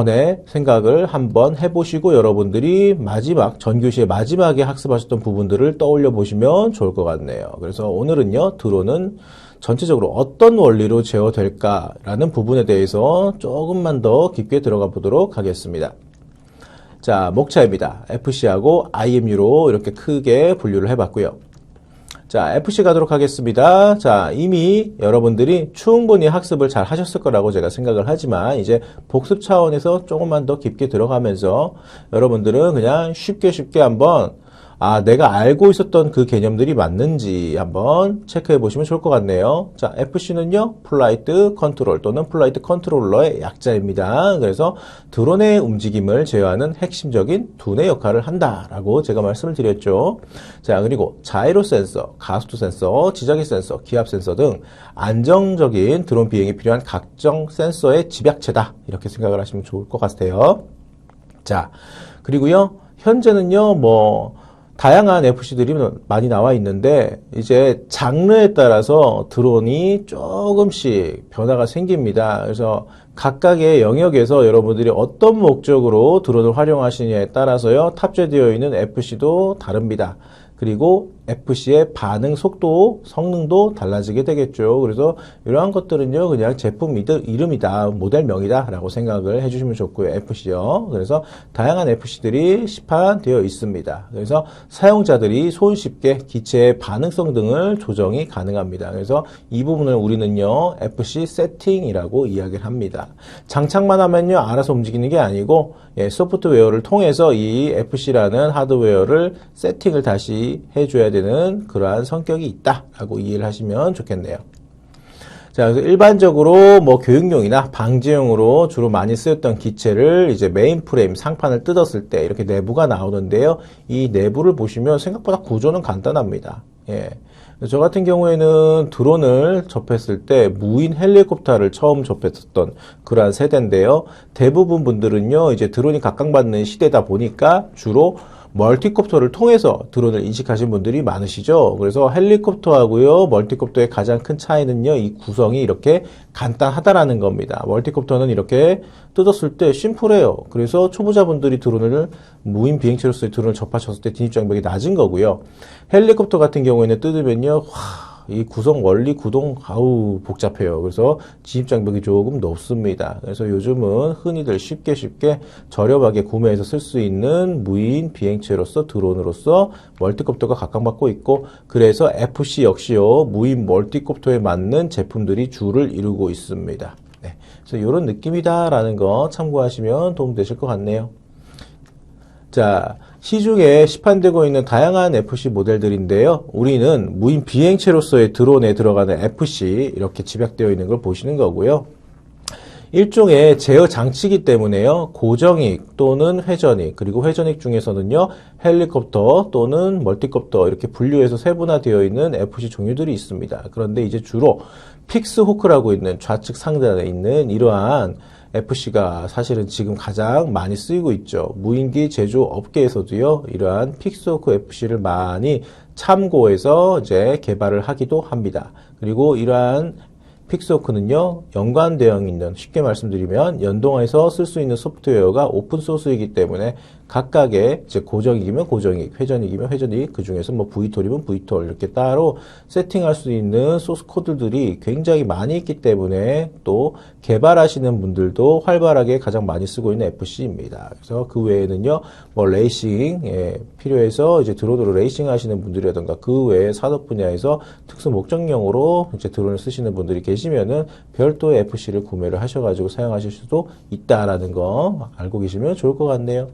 네, 생각을 한번 해보시고 여러분들이 마지막 전교시의 마지막에 학습하셨던 부분들을 떠올려 보시면 좋을 것 같네요. 그래서 오늘은요, 드론은 전체적으로 어떤 원리로 제어될까라는 부분에 대해서 조금만 더 깊게 들어가 보도록 하겠습니다. 자, 목차입니다. FC하고 IMU로 이렇게 크게 분류를 해봤고요. 자, FC 가도록 하겠습니다. 자, 이미 여러분들이 충분히 학습을 잘 하셨을 거라고 제가 생각을 하지만 이제 복습 차원에서 조금만 더 깊게 들어가면서 여러분들은 그냥 쉽게 한번 내가 알고 있었던 그 개념들이 맞는지 한번 체크해 보시면 좋을 것 같네요. 자, FC는요, 플라이트 컨트롤 또는 플라이트 컨트롤러의 약자입니다. 그래서 드론의 움직임을 제어하는 핵심적인 두뇌 역할을 한다라고 제가 말씀을 드렸죠. 자, 그리고 자이로 센서, 가속도 센서, 지저귀 센서, 기압 센서 등 안정적인 드론 비행에 필요한 각종 센서의 집약체다. 이렇게 생각을 하시면 좋을 것 같아요. 자, 그리고요, 현재는요, 다양한 FC들이 많이 나와 있는데 이제 장르에 따라서 드론이 조금씩 변화가 생깁니다. 그래서 각각의 영역에서 여러분들이 어떤 목적으로 드론을 활용하시느냐에 따라서요, 탑재되어 있는 FC도 다릅니다. 그리고 FC의 반응 속도, 성능도 달라지게 되겠죠. 그래서 이러한 것들은요, 그냥 제품 이름이다, 모델명이다 라고 생각을 해주시면 좋고요. FC요. 그래서 다양한 FC들이 시판되어 있습니다. 그래서 사용자들이 손쉽게 기체의 반응성 등을 조정이 가능합니다. 그래서 이 부분을 우리는요, FC 세팅이라고 이야기를 합니다. 장착만 하면요, 알아서 움직이는 게 아니고, 소프트웨어를 통해서 이 FC라는 하드웨어를 세팅을 다시 해줘야 되는 그러한 성격이 있다라고 이해를 하시면 좋겠네요. 자, 그래서 일반적으로 교육용이나 방지용으로 주로 많이 쓰였던 기체를 이제 메인 프레임 상판을 뜯었을 때 이렇게 내부가 나오는데요. 이 내부를 보시면 생각보다 구조는 간단합니다. 저 같은 경우에는 드론을 접했을 때 무인 헬리콥터를 처음 접했었던 그러한 세대인데요. 대부분 분들은요, 이제 드론이 각광받는 시대다 보니까 주로 멀티콥터를 통해서 드론을 인식하신 분들이 많으시죠. 그래서 헬리콥터하고요, 멀티콥터의 가장 큰 차이는요, 이 구성이 이렇게 간단하다라는 겁니다. 멀티콥터는 이렇게 뜯었을 때 심플해요. 그래서 초보자분들이 무인 비행체로서의 드론을 접하셨을 때 진입 장벽이 낮은 거고요. 헬리콥터 같은 경우에는 뜯으면요, 이 구성 원리 구동 복잡해요. 그래서 진입 장벽이 조금 높습니다. 그래서 요즘은 흔히들 쉽게 저렴하게 구매해서 쓸 수 있는 무인 비행체로서 드론으로서 멀티콥터가 각광받고 있고, 그래서 FC 역시요, 무인 멀티콥터에 맞는 제품들이 주를 이루고 있습니다. 네, 그래서 이런 느낌이다라는 거 참고하시면 도움되실 것 같네요. 자, 시중에 시판되고 있는 다양한 FC 모델들인데요. 우리는 무인 비행체로서의 드론에 들어가는 FC 이렇게 집약되어 있는 걸 보시는 거고요. 일종의 제어 장치이기 때문에요. 고정익 또는 회전익, 그리고 회전익 중에서는요, 헬리콥터 또는 멀티콥터 이렇게 분류해서 세분화되어 있는 FC 종류들이 있습니다. 그런데 이제 주로 픽스호크라고 있는 좌측 상단에 있는 이러한 FC가 사실은 지금 가장 많이 쓰이고 있죠. 무인기 제조 업계에서도요, 이러한 픽스호크 FC를 많이 참고해서 이제 개발을 하기도 합니다. 그리고 이러한 픽스호크는요, 연관 대응 있는, 쉽게 말씀드리면 연동해서 쓸 수 있는 소프트웨어가 오픈소스이기 때문에 각각의 이제 고정익이면 고정익, 회전익이면 회전익, 그 중에서 VTOL이면 VTOL 이렇게 따로 세팅할 수 있는 소스 코드들이 굉장히 많이 있기 때문에 또 개발하시는 분들도 활발하게 가장 많이 쓰고 있는 FC입니다. 그래서 그 외에는요, 레이싱 필요해서 이제 드론으로 레이싱 하시는 분들이라든가 그 외에 산업 분야에서 특수 목적용으로 이제 드론을 쓰시는 분들이 계시면은 별도의 FC를 구매를 하셔가지고 사용하실 수도 있다라는 거 알고 계시면 좋을 것 같네요.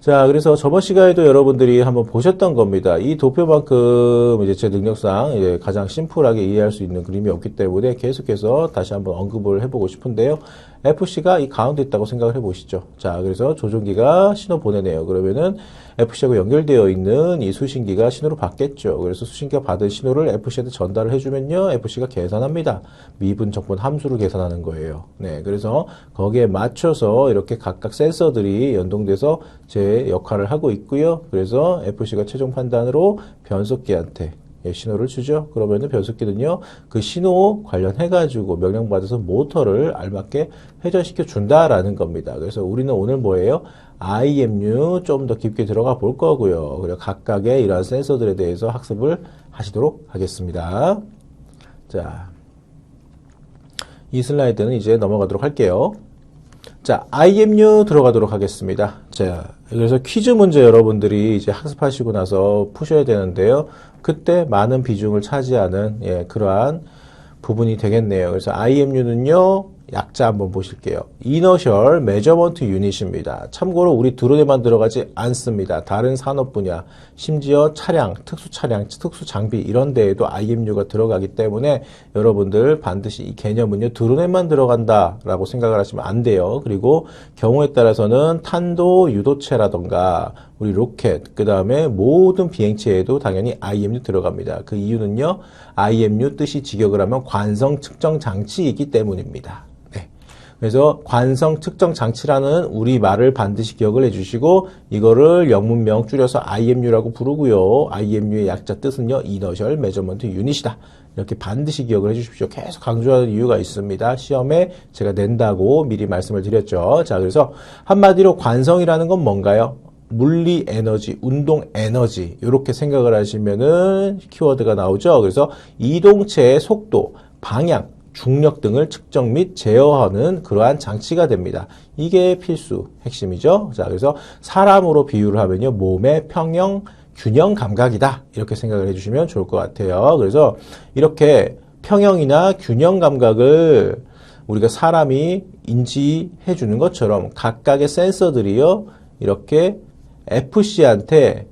자, 그래서 저번 시간에도 여러분들이 한번 보셨던 겁니다. 이 도표만큼 이제 제 능력상 이제 가장 심플하게 이해할 수 있는 그림이 없기 때문에 계속해서 다시 한번 언급을 해보고 싶은데요. FC가 이 가운데 있다고 생각을 해보시죠. 자, 그래서 조종기가 신호 보내네요. 그러면은 FC하고 연결되어 있는 이 수신기가 신호를 받겠죠. 그래서 수신기가 받은 신호를 FC한테 전달을 해주면요, FC가 계산합니다. 미분, 적분, 함수를 계산하는 거예요. 네, 그래서 거기에 맞춰서 이렇게 각각 센서들이 연동돼서 제 역할을 하고 있고요. 그래서 FC가 최종 판단으로 변속기한테 신호를 주죠. 그러면은 변속기는요, 그 신호 관련해가지고 명령받아서 모터를 알맞게 회전시켜 준다라는 겁니다. 그래서 우리는 오늘 뭐예요? IMU 좀 더 깊게 들어가 볼 거고요. 그리고 각각의 이러한 센서들에 대해서 학습을 하시도록 하겠습니다. 자, 이 슬라이드는 이제 넘어가도록 할게요. 자, IMU 들어가도록 하겠습니다. 자, 그래서 퀴즈 문제 여러분들이 이제 학습하시고 나서 푸셔야 되는데요. 그때 많은 비중을 차지하는 그러한 부분이 되겠네요. 그래서 IMU는요, 약자 한번 보실게요. Inertial Measurement Unit입니다. 참고로 우리 드론에만 들어가지 않습니다. 다른 산업 분야, 심지어 차량, 특수 장비 이런 데에도 IMU가 들어가기 때문에 여러분들 반드시 이 개념은요, 드론에만 들어간다라고 생각을 하시면 안 돼요. 그리고 경우에 따라서는 탄도 유도체라던가 우리 로켓, 그 다음에 모든 비행체에도 당연히 IMU 들어갑니다. 그 이유는요, IMU 뜻이 직역을 하면 관성 측정 장치이기 때문입니다. 그래서 관성 측정 장치라는 우리 말을 반드시 기억을 해주시고 이거를 영문명 줄여서 IMU라고 부르고요. IMU의 약자 뜻은요, Inertial Measurement Unit이다. 이렇게 반드시 기억을 해주십시오. 계속 강조하는 이유가 있습니다. 시험에 제가 낸다고 미리 말씀을 드렸죠. 자, 그래서 한마디로 관성이라는 건 뭔가요? 물리 에너지, 운동 에너지 이렇게 생각을 하시면은 키워드가 나오죠. 그래서 이동체의 속도, 방향, 중력 등을 측정 및 제어하는 그러한 장치가 됩니다. 이게 필수 핵심이죠. 자, 그래서 사람으로 비유를 하면요, 몸의 평형, 균형 감각이다. 이렇게 생각을 해주시면 좋을 것 같아요. 그래서 이렇게 평형이나 균형 감각을 우리가 사람이 인지해 주는 것처럼 각각의 센서들이요, 이렇게 FC한테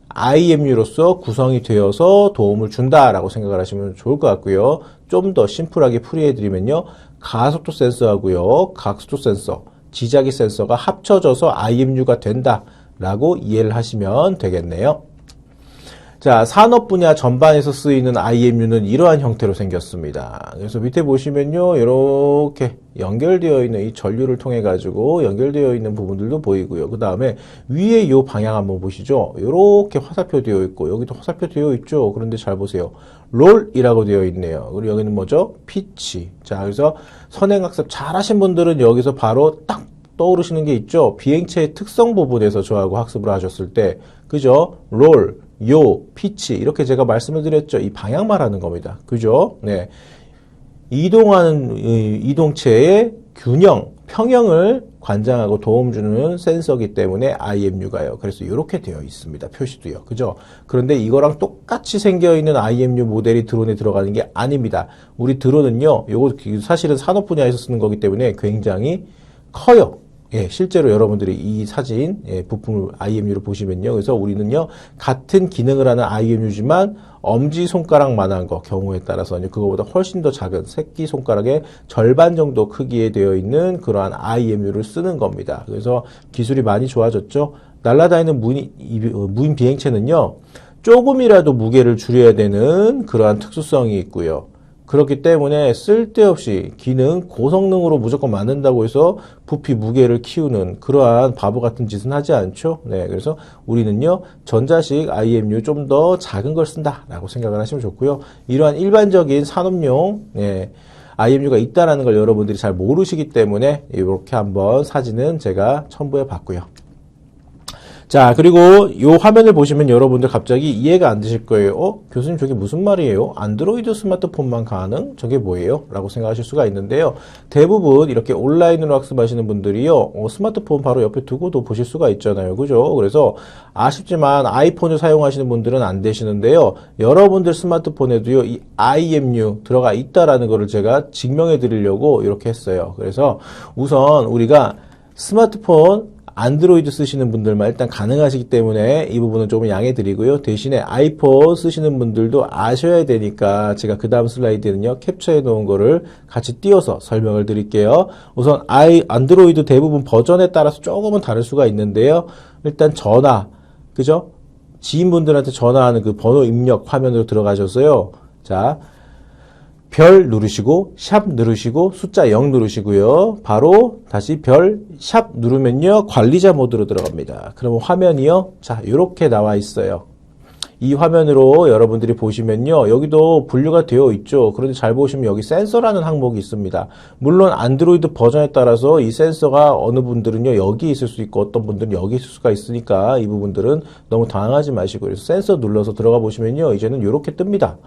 IMU로서 구성이 되어서 도움을 준다라고 생각을 하시면 좋을 것 같고요. 좀 더 심플하게 풀이해드리면요. 가속도 센서하고요. 각속도 센서, 지자기 센서가 합쳐져서 IMU가 된다라고 이해를 하시면 되겠네요. 자, 산업 분야 전반에서 쓰이는 IMU는 이러한 형태로 생겼습니다. 그래서 밑에 보시면요, 이렇게 연결되어 있는 이 전류를 통해 가지고 연결되어 있는 부분들도 보이고요. 그 다음에 위에 이 방향 한번 보시죠. 이렇게 화살표 되어 있고 여기도 화살표 되어 있죠. 그런데 잘 보세요. 롤이라고 되어 있네요. 그리고 여기는 뭐죠? 피치. 자, 그래서 선행학습 잘하신 분들은 여기서 바로 딱 떠오르시는 게 있죠. 비행체의 특성 부분에서 저하고 학습을 하셨을 때, 그죠? 롤, 요, 피치 이렇게 제가 말씀을 드렸죠. 이 방향 말하는 겁니다. 그죠? 네. 이동하는 이동체의 균형, 평형을 관장하고 도움 주는 센서이기 때문에 IMU가요. 그래서 이렇게 되어 있습니다. 표시도요. 그죠? 그런데 이거랑 똑같이 생겨 있는 IMU 모델이 드론에 들어가는 게 아닙니다. 우리 드론은요. 요거 사실은 산업 분야에서 쓰는 거기 때문에 굉장히 커요. 예, 실제로 여러분들이 이 사진, 부품을 IMU를 보시면요. 그래서 우리는요, 같은 기능을 하는 IMU지만 엄지손가락만한 거, 경우에 따라서는 그거보다 훨씬 더 작은 새끼손가락의 절반 정도 크기에 되어 있는 그러한 IMU를 쓰는 겁니다. 그래서 기술이 많이 좋아졌죠. 날아다니는 무인 비행체는요, 조금이라도 무게를 줄여야 되는 그러한 특수성이 있고요. 그렇기 때문에 쓸데없이 기능, 고성능으로 무조건 만든다고 해서 부피 무게를 키우는 그러한 바보 같은 짓은 하지 않죠. 네, 그래서 우리는요, 전자식 IMU 좀 더 작은 걸 쓴다라고 생각을 하시면 좋고요. 이러한 일반적인 산업용, IMU가 있다라는 걸 여러분들이 잘 모르시기 때문에 이렇게 한번 사진은 제가 첨부해 봤고요. 자, 그리고 이 화면을 보시면 여러분들 갑자기 이해가 안 되실 거예요. 교수님 저게 무슨 말이에요? 안드로이드 스마트폰만 가능? 저게 뭐예요? 라고 생각하실 수가 있는데요. 대부분 이렇게 온라인으로 학습하시는 분들이요. 스마트폰 바로 옆에 두고도 보실 수가 있잖아요. 그죠? 그래서 아쉽지만 아이폰을 사용하시는 분들은 안 되시는데요. 여러분들 스마트폰에도요. 이 IMU 들어가 있다라는 거를 제가 증명해 드리려고 이렇게 했어요. 그래서 우선 우리가 스마트폰 안드로이드 쓰시는 분들만 일단 가능하시기 때문에 이 부분은 조금 양해 드리고요. 대신에 아이폰 쓰시는 분들도 아셔야 되니까 제가 그 다음 슬라이드는요. 캡처해 놓은 거를 같이 띄워서 설명을 드릴게요. 우선 안드로이드 대부분 버전에 따라서 조금은 다를 수가 있는데요. 일단 전화, 그죠? 지인분들한테 전화하는 그 번호 입력 화면으로 들어가셔서요. 자, 별 누르시고 샵 누르시고 숫자 0 누르시고요. 바로 다시 별 샵 누르면요. 관리자 모드로 들어갑니다. 그러면 화면이요. 자, 이렇게 나와 있어요. 이 화면으로 여러분들이 보시면요. 여기도 분류가 되어 있죠. 그런데 잘 보시면 여기 센서라는 항목이 있습니다. 물론 안드로이드 버전에 따라서 이 센서가 어느 분들은요. 여기 있을 수 있고 어떤 분들은 여기 있을 수가 있으니까 이 부분들은 너무 당황하지 마시고 그래서 센서 눌러서 들어가 보시면요. 이제는 이렇게 뜹니다.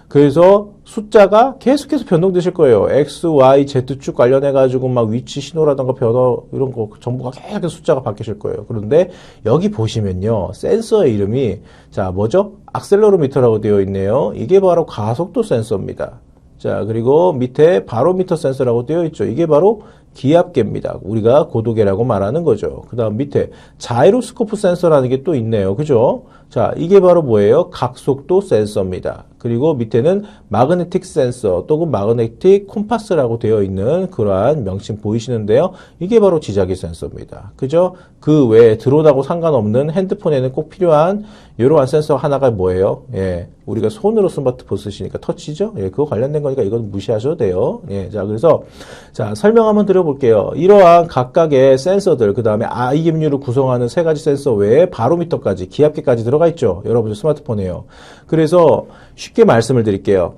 그래서 숫자가 계속해서 변동되실 거예요. X, Y, Z 쭉 관련해가지고 막 위치 신호라던가 변화 이런 거 정보가 계속 숫자가 바뀌실 거예요. 그런데 여기 보시면요. 센서의 이름이 자 뭐죠? 악셀러로미터라고 되어 있네요. 이게 바로 가속도 센서입니다. 자 그리고 밑에 바로미터 센서라고 되어 있죠. 이게 바로 기압계입니다. 우리가 고도계라고 말하는 거죠. 그 다음 밑에 자이로스코프 센서라는 게 또 있네요. 그죠? 자, 이게 바로 뭐예요? 각속도 센서입니다. 그리고 밑에는 마그네틱 센서 또는 마그네틱 콤파스라고 되어 있는 그러한 명칭 보이시는데요. 이게 바로 지자기 센서입니다. 그죠? 그 외에 드론하고 상관없는 핸드폰에는 꼭 필요한 이러한 센서 하나가 뭐예요? 예. 우리가 손으로 스마트폰 쓰시니까 터치죠? 예, 그거 관련된 거니까 이건 무시하셔도 돼요. 예. 자, 그래서 자, 설명 한번 드려볼게요. 이러한 각각의 센서들, 그 다음에 IMU를 구성하는 세 가지 센서 외에 바로미터까지, 기압계까지 들어가 있죠. 여러분들 스마트폰에요. 그래서 쉽게 말씀을 드릴게요.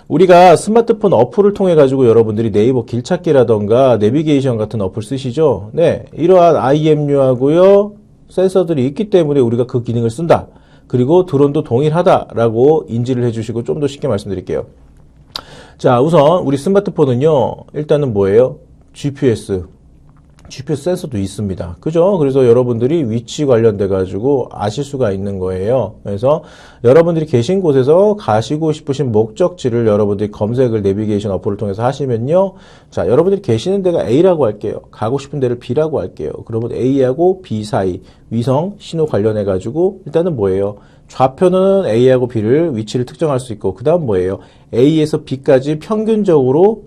우리가 스마트폰 어플을 통해 가지고 여러분들이 네이버 길찾기라던가 내비게이션 같은 어플 쓰시죠? 네. 이러한 IMU하고요, 센서들이 있기 때문에 우리가 그 기능을 쓴다. 그리고 드론도 동일하다라고 인지를 해주시고 좀 더 쉽게 말씀드릴게요. 자, 우선 우리 스마트폰은요, 일단은 뭐예요? GPS 센서도 있습니다. 그죠? 그래서 여러분들이 위치 관련돼 가지고 아실 수가 있는 거예요. 그래서 여러분들이 계신 곳에서 가시고 싶으신 목적지를 여러분들이 검색을 내비게이션 어플을 통해서 하시면요. 자, 여러분들이 계시는 데가 A라고 할게요. 가고 싶은 데를 B라고 할게요. 그러면 A하고 B 사이 위성 신호 관련해 가지고 일단은 뭐예요? 좌표는 A하고 B를 위치를 특정할 수 있고 그 다음 뭐예요? A에서 B까지 평균적으로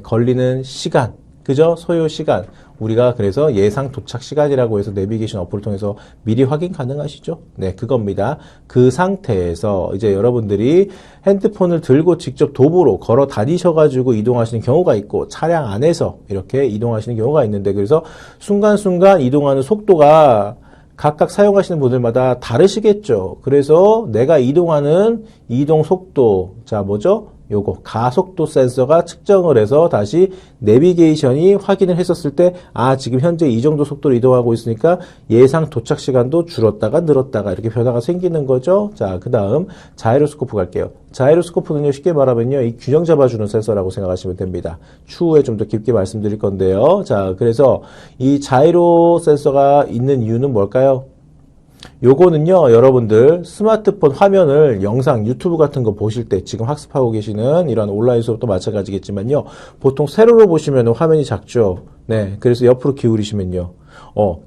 걸리는 시간, 그죠? 소요 시간. 우리가 그래서 예상 도착 시간이라고 해서 내비게이션 어플을 통해서 미리 확인 가능하시죠? 네, 그겁니다. 그 상태에서 이제 여러분들이 핸드폰을 들고 직접 도보로 걸어 다니셔가지고 이동하시는 경우가 있고 차량 안에서 이렇게 이동하시는 경우가 있는데 그래서 순간순간 이동하는 속도가 각각 사용하시는 분들마다 다르시겠죠. 그래서 내가 이동하는 이동 속도, 자 뭐죠? 요거 가속도 센서가 측정을 해서 다시 내비게이션이 확인을 했었을 때 아 지금 현재 이 정도 속도로 이동하고 있으니까 예상 도착 시간도 줄었다가 늘었다가 이렇게 변화가 생기는 거죠. 자, 그 다음 자이로스코프 갈게요. 자이로스코프는요 쉽게 말하면요 이 균형 잡아주는 센서라고 생각하시면 됩니다. 추후에 좀 더 깊게 말씀드릴 건데요. 자, 그래서 이 자이로 센서가 있는 이유는 뭘까요? 요거는요, 여러분들 스마트폰 화면을 영상, 유튜브 같은 거 보실 때 지금 학습하고 계시는 이런 온라인 수업도 마찬가지겠지만요. 보통 세로로 보시면 화면이 작죠. 네. 그래서 옆으로 기울이시면요.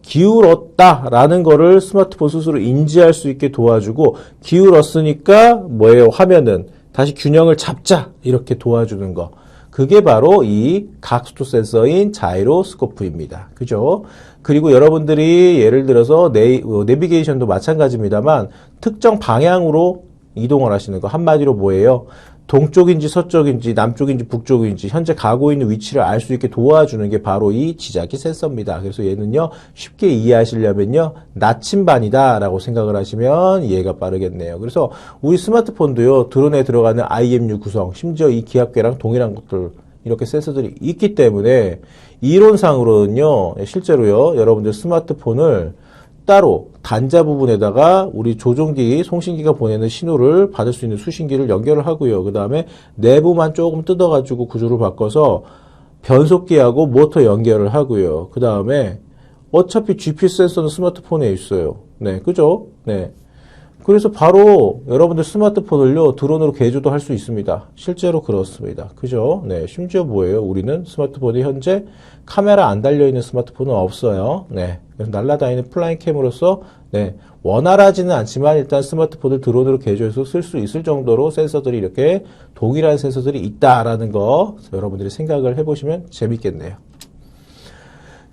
기울었다라는 거를 스마트폰 스스로 인지할 수 있게 도와주고 기울었으니까 뭐예요? 화면은 다시 균형을 잡자 이렇게 도와주는 거. 그게 바로 이 각속도 센서인 자이로스코프입니다. 그죠? 그리고 여러분들이 예를 들어서 내비게이션도 마찬가지입니다만 특정 방향으로 이동을 하시는 거 한마디로 뭐예요? 동쪽인지 서쪽인지 남쪽인지 북쪽인지 현재 가고 있는 위치를 알 수 있게 도와주는 게 바로 이 지자기 센서입니다. 그래서 얘는요 쉽게 이해하시려면요 나침반이다 라고 생각을 하시면 이해가 빠르겠네요. 그래서 우리 스마트폰도요 드론에 들어가는 IMU 구성 심지어 이 기압계랑 동일한 것들 이렇게 센서들이 있기 때문에 이론상으로는요 실제로요 여러분들 스마트폰을 따로 단자 부분에다가 우리 조종기, 송신기가 보내는 신호를 받을 수 있는 수신기를 연결을 하고요. 그 다음에 내부만 조금 뜯어가지고 구조를 바꿔서 변속기하고 모터 연결을 하고요. 그 다음에 어차피 GPS 센서는 스마트폰에 있어요. 네, 그죠? 네. 그래서 바로 여러분들 스마트폰을요, 드론으로 개조도 할 수 있습니다. 실제로 그렇습니다. 그죠? 네. 심지어 뭐예요? 우리는 스마트폰이 현재 카메라 안 달려있는 스마트폰은 없어요. 네. 그래서 날아다니는 플라잉 캠으로서, 네. 원활하지는 않지만 일단 스마트폰을 드론으로 개조해서 쓸 수 있을 정도로 센서들이 이렇게 동일한 센서들이 있다라는 거 여러분들이 생각을 해보시면 재밌겠네요.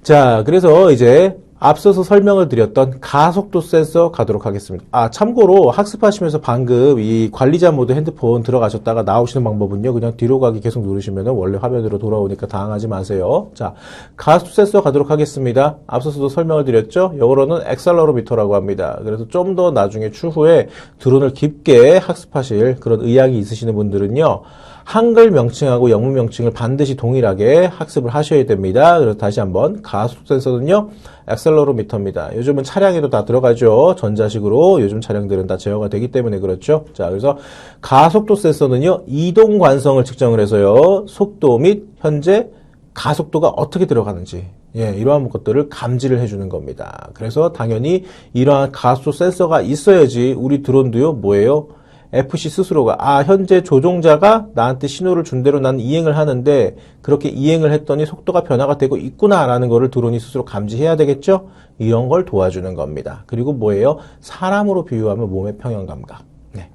자, 그래서 이제 앞서서 설명을 드렸던 가속도 센서 가도록 하겠습니다. 참고로 학습하시면서 방금 이 관리자 모드 핸드폰 들어가셨다가 나오시는 방법은요, 그냥 뒤로 가기 계속 누르시면 원래 화면으로 돌아오니까 당황하지 마세요. 자, 가속도 센서 가도록 하겠습니다. 앞서서도 설명을 드렸죠? 영어로는 엑셀러로미터라고 합니다. 그래서 좀 더 나중에 추후에 드론을 깊게 학습하실 그런 의향이 있으시는 분들은요, 한글 명칭하고 영문 명칭을 반드시 동일하게 학습을 하셔야 됩니다. 그래서 다시 한번 가속도 센서는요, 엑셀러로미터입니다. 요즘은 차량에도 다 들어가죠. 전자식으로 요즘 차량들은 다 제어가 되기 때문에 그렇죠. 자, 그래서 가속도 센서는요, 이동 관성을 측정을 해서요, 속도 및 현재 가속도가 어떻게 들어가는지, 이러한 것들을 감지를 해주는 겁니다. 그래서 당연히 이러한 가속도 센서가 있어야지 우리 드론도요, 뭐예요? FC 스스로가 현재 조종자가 나한테 신호를 준 대로 나는 이행을 하는데 그렇게 이행을 했더니 속도가 변화가 되고 있구나라는 거를 드론이 스스로 감지해야 되겠죠? 이런 걸 도와주는 겁니다. 그리고 뭐예요? 사람으로 비유하면 몸의 평형 감각. 네.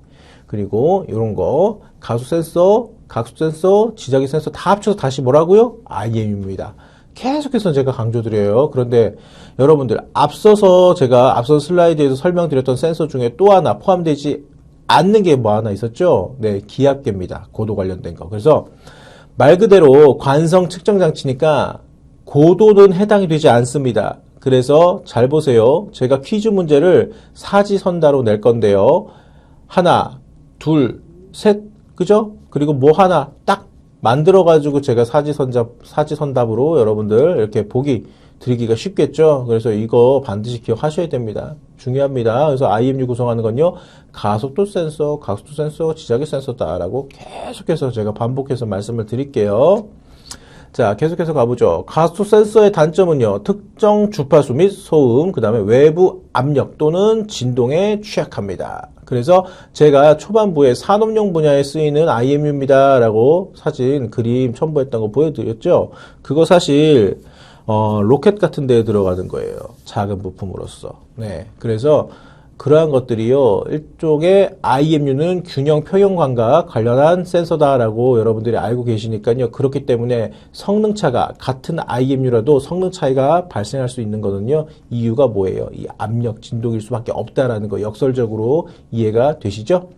그리고 이런 거 가속 센서, 각속 센서, 지자기 센서 다 합쳐서 다시 뭐라고요? IMU입니다. 계속해서 제가 강조드려요. 그런데 여러분들 앞서 슬라이드에서 설명드렸던 센서 중에 또 하나 포함되지 않는 게 뭐 하나 있었죠? 네, 기압계입니다. 고도 관련된 거. 그래서 말 그대로 관성 측정 장치니까 고도는 해당이 되지 않습니다. 그래서 잘 보세요. 제가 퀴즈 문제를 사지선다로 낼 건데요. 하나, 둘, 셋, 그죠? 그리고 뭐 하나 딱 만들어가지고 제가 사지선답으로 여러분들 이렇게 보기 드리기가 쉽겠죠. 그래서 이거 반드시 기억하셔야 됩니다. 중요합니다. 그래서 IMU 구성하는 건요, 가속도 센서, 각속도 센서, 지자기 센서다라고 계속해서 제가 반복해서 말씀을 드릴게요. 자, 계속해서 가보죠. 가속도 센서의 단점은요, 특정 주파수 및 소음, 그 다음에 외부 압력 또는 진동에 취약합니다. 그래서 제가 초반부에 산업용 분야에 쓰이는 IMU입니다 라고 사진, 그림 첨부했던 거 보여드렸죠. 그거 사실 로켓 같은 데에 들어가는 거예요. 작은 부품으로서. 네. 그래서 그러한 것들이요, 일종의 IMU는 균형 표현관과 관련한 센서다라고 여러분들이 알고 계시니까요. 그렇기 때문에 성능차가 같은 IMU라도 성능 차이가 발생할 수 있는 거는요, 이유가 뭐예요? 이 압력, 진동일 수밖에 없다라는 거 역설적으로 이해가 되시죠?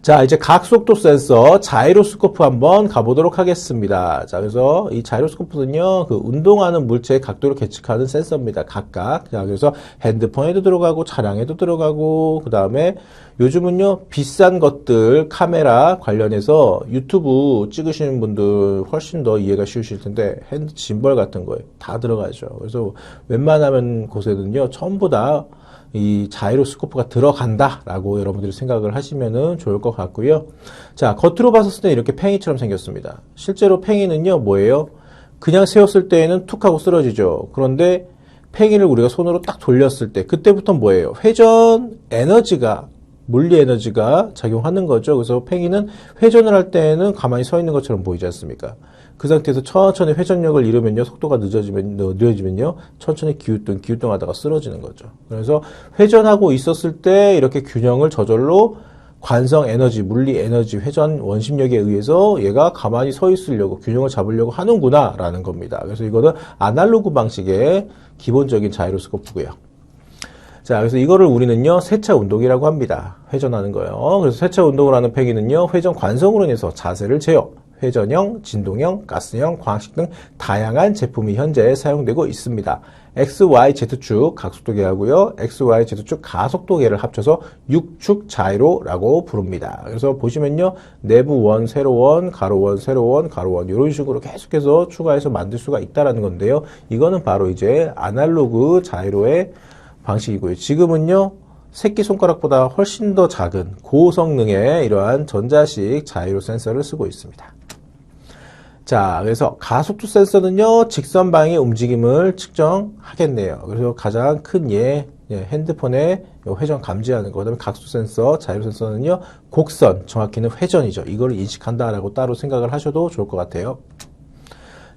자, 이제 각속도 센서, 자이로스코프 한번 가보도록 하겠습니다. 자, 그래서 이 자이로스코프는요, 그 운동하는 물체의 각도를 계측하는 센서입니다. 각각. 자, 그래서 핸드폰에도 들어가고, 차량에도 들어가고, 그 다음에 요즘은요, 비싼 것들, 카메라 관련해서 유튜브 찍으시는 분들 훨씬 더 이해가 쉬우실 텐데, 핸드 짐벌 같은 거에 다 들어가죠. 그래서 웬만하면 곳에는요, 전부 다 이 자이로스코프가 들어간다라고 여러분들이 생각을 하시면은 좋을 것 같고요. 자, 겉으로 봤을 때 이렇게 팽이처럼 생겼습니다. 실제로 팽이는요, 뭐예요? 그냥 세웠을 때에는 툭 하고 쓰러지죠. 그런데 팽이를 우리가 손으로 딱 돌렸을 때, 그때부터 뭐예요? 회전 에너지가, 물리 에너지가 작용하는 거죠. 그래서 팽이는 회전을 할 때에는 가만히 서 있는 것처럼 보이지 않습니까? 그 상태에서 천천히 회전력을 잃으면요, 속도가 느려지면요, 천천히 기우뚱 하다가 쓰러지는 거죠. 그래서 회전하고 있었을 때 이렇게 균형을 저절로 관성 에너지, 물리 에너지, 회전 원심력에 의해서 얘가 가만히 서 있으려고, 균형을 잡으려고 하는구나, 라는 겁니다. 그래서 이거는 아날로그 방식의 기본적인 자이로스코프고요. 자, 그래서 이거를 우리는요, 세차 운동이라고 합니다. 회전하는 거예요. 그래서 세차 운동을 하는 팽이는요, 회전 관성으로 인해서 자세를 제어, 회전형, 진동형, 가스형, 광학식 등 다양한 제품이 현재 사용되고 있습니다. XYZ축 각속도계 하고요. XYZ축 가속도계를 합쳐서 6축 자이로라고 부릅니다. 그래서 보시면요. 내부 원, 세로 원, 가로 원, 세로 원, 가로 원 이런 식으로 계속해서 추가해서 만들 수가 있다라는 건데요. 이거는 바로 이제 아날로그 자이로의 방식이고요. 지금은요. 새끼손가락보다 훨씬 더 작은 고성능의 이러한 전자식 자이로 센서를 쓰고 있습니다. 자, 그래서 가속도 센서는요, 직선 방향의 움직임을 측정하겠네요. 그래서 가장 큰 핸드폰의 회전 감지하는 거. 그다음에 각속도 센서, 자이로 센서는요, 곡선, 정확히는 회전이죠. 이걸 인식한다라고 따로 생각을 하셔도 좋을 것 같아요.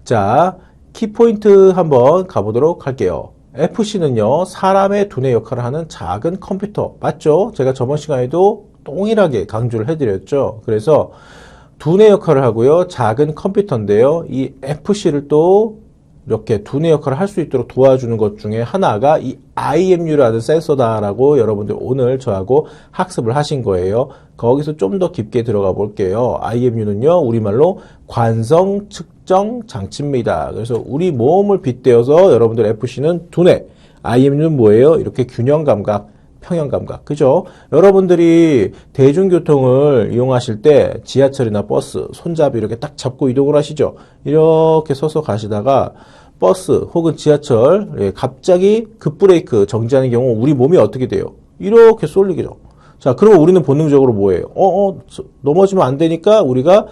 자, 키포인트 한번 가보도록 할게요. FC는요, 사람의 두뇌 역할을 하는 작은 컴퓨터. 맞죠? 제가 저번 시간에도 동일하게 강조를 해드렸죠. 그래서 두뇌 역할을 하고요, 작은 컴퓨터인데요. 이 FC를 또 이렇게 두뇌 역할을 할 수 있도록 도와주는 것 중에 하나가 이 IMU라는 센서다라고 여러분들 오늘 저하고 학습을 하신 거예요. 거기서 좀 더 깊게 들어가 볼게요. IMU는요, 우리말로 관성 측정 장치입니다. 그래서 우리 몸을 빗대어서 여러분들 FC는 두뇌, IMU는 뭐예요? 이렇게 균형 감각, 평형 감각. 그죠? 여러분들이 대중교통을 이용하실 때 지하철이나 버스, 손잡이 이렇게 딱 잡고 이동을 하시죠? 이렇게 서서 가시다가 버스 혹은 지하철 갑자기 급브레이크 정지하는 경우 우리 몸이 어떻게 돼요? 이렇게 쏠리죠. 자, 그러면 우리는 본능적으로 뭐예요? 넘어지면 안 되니까 우리가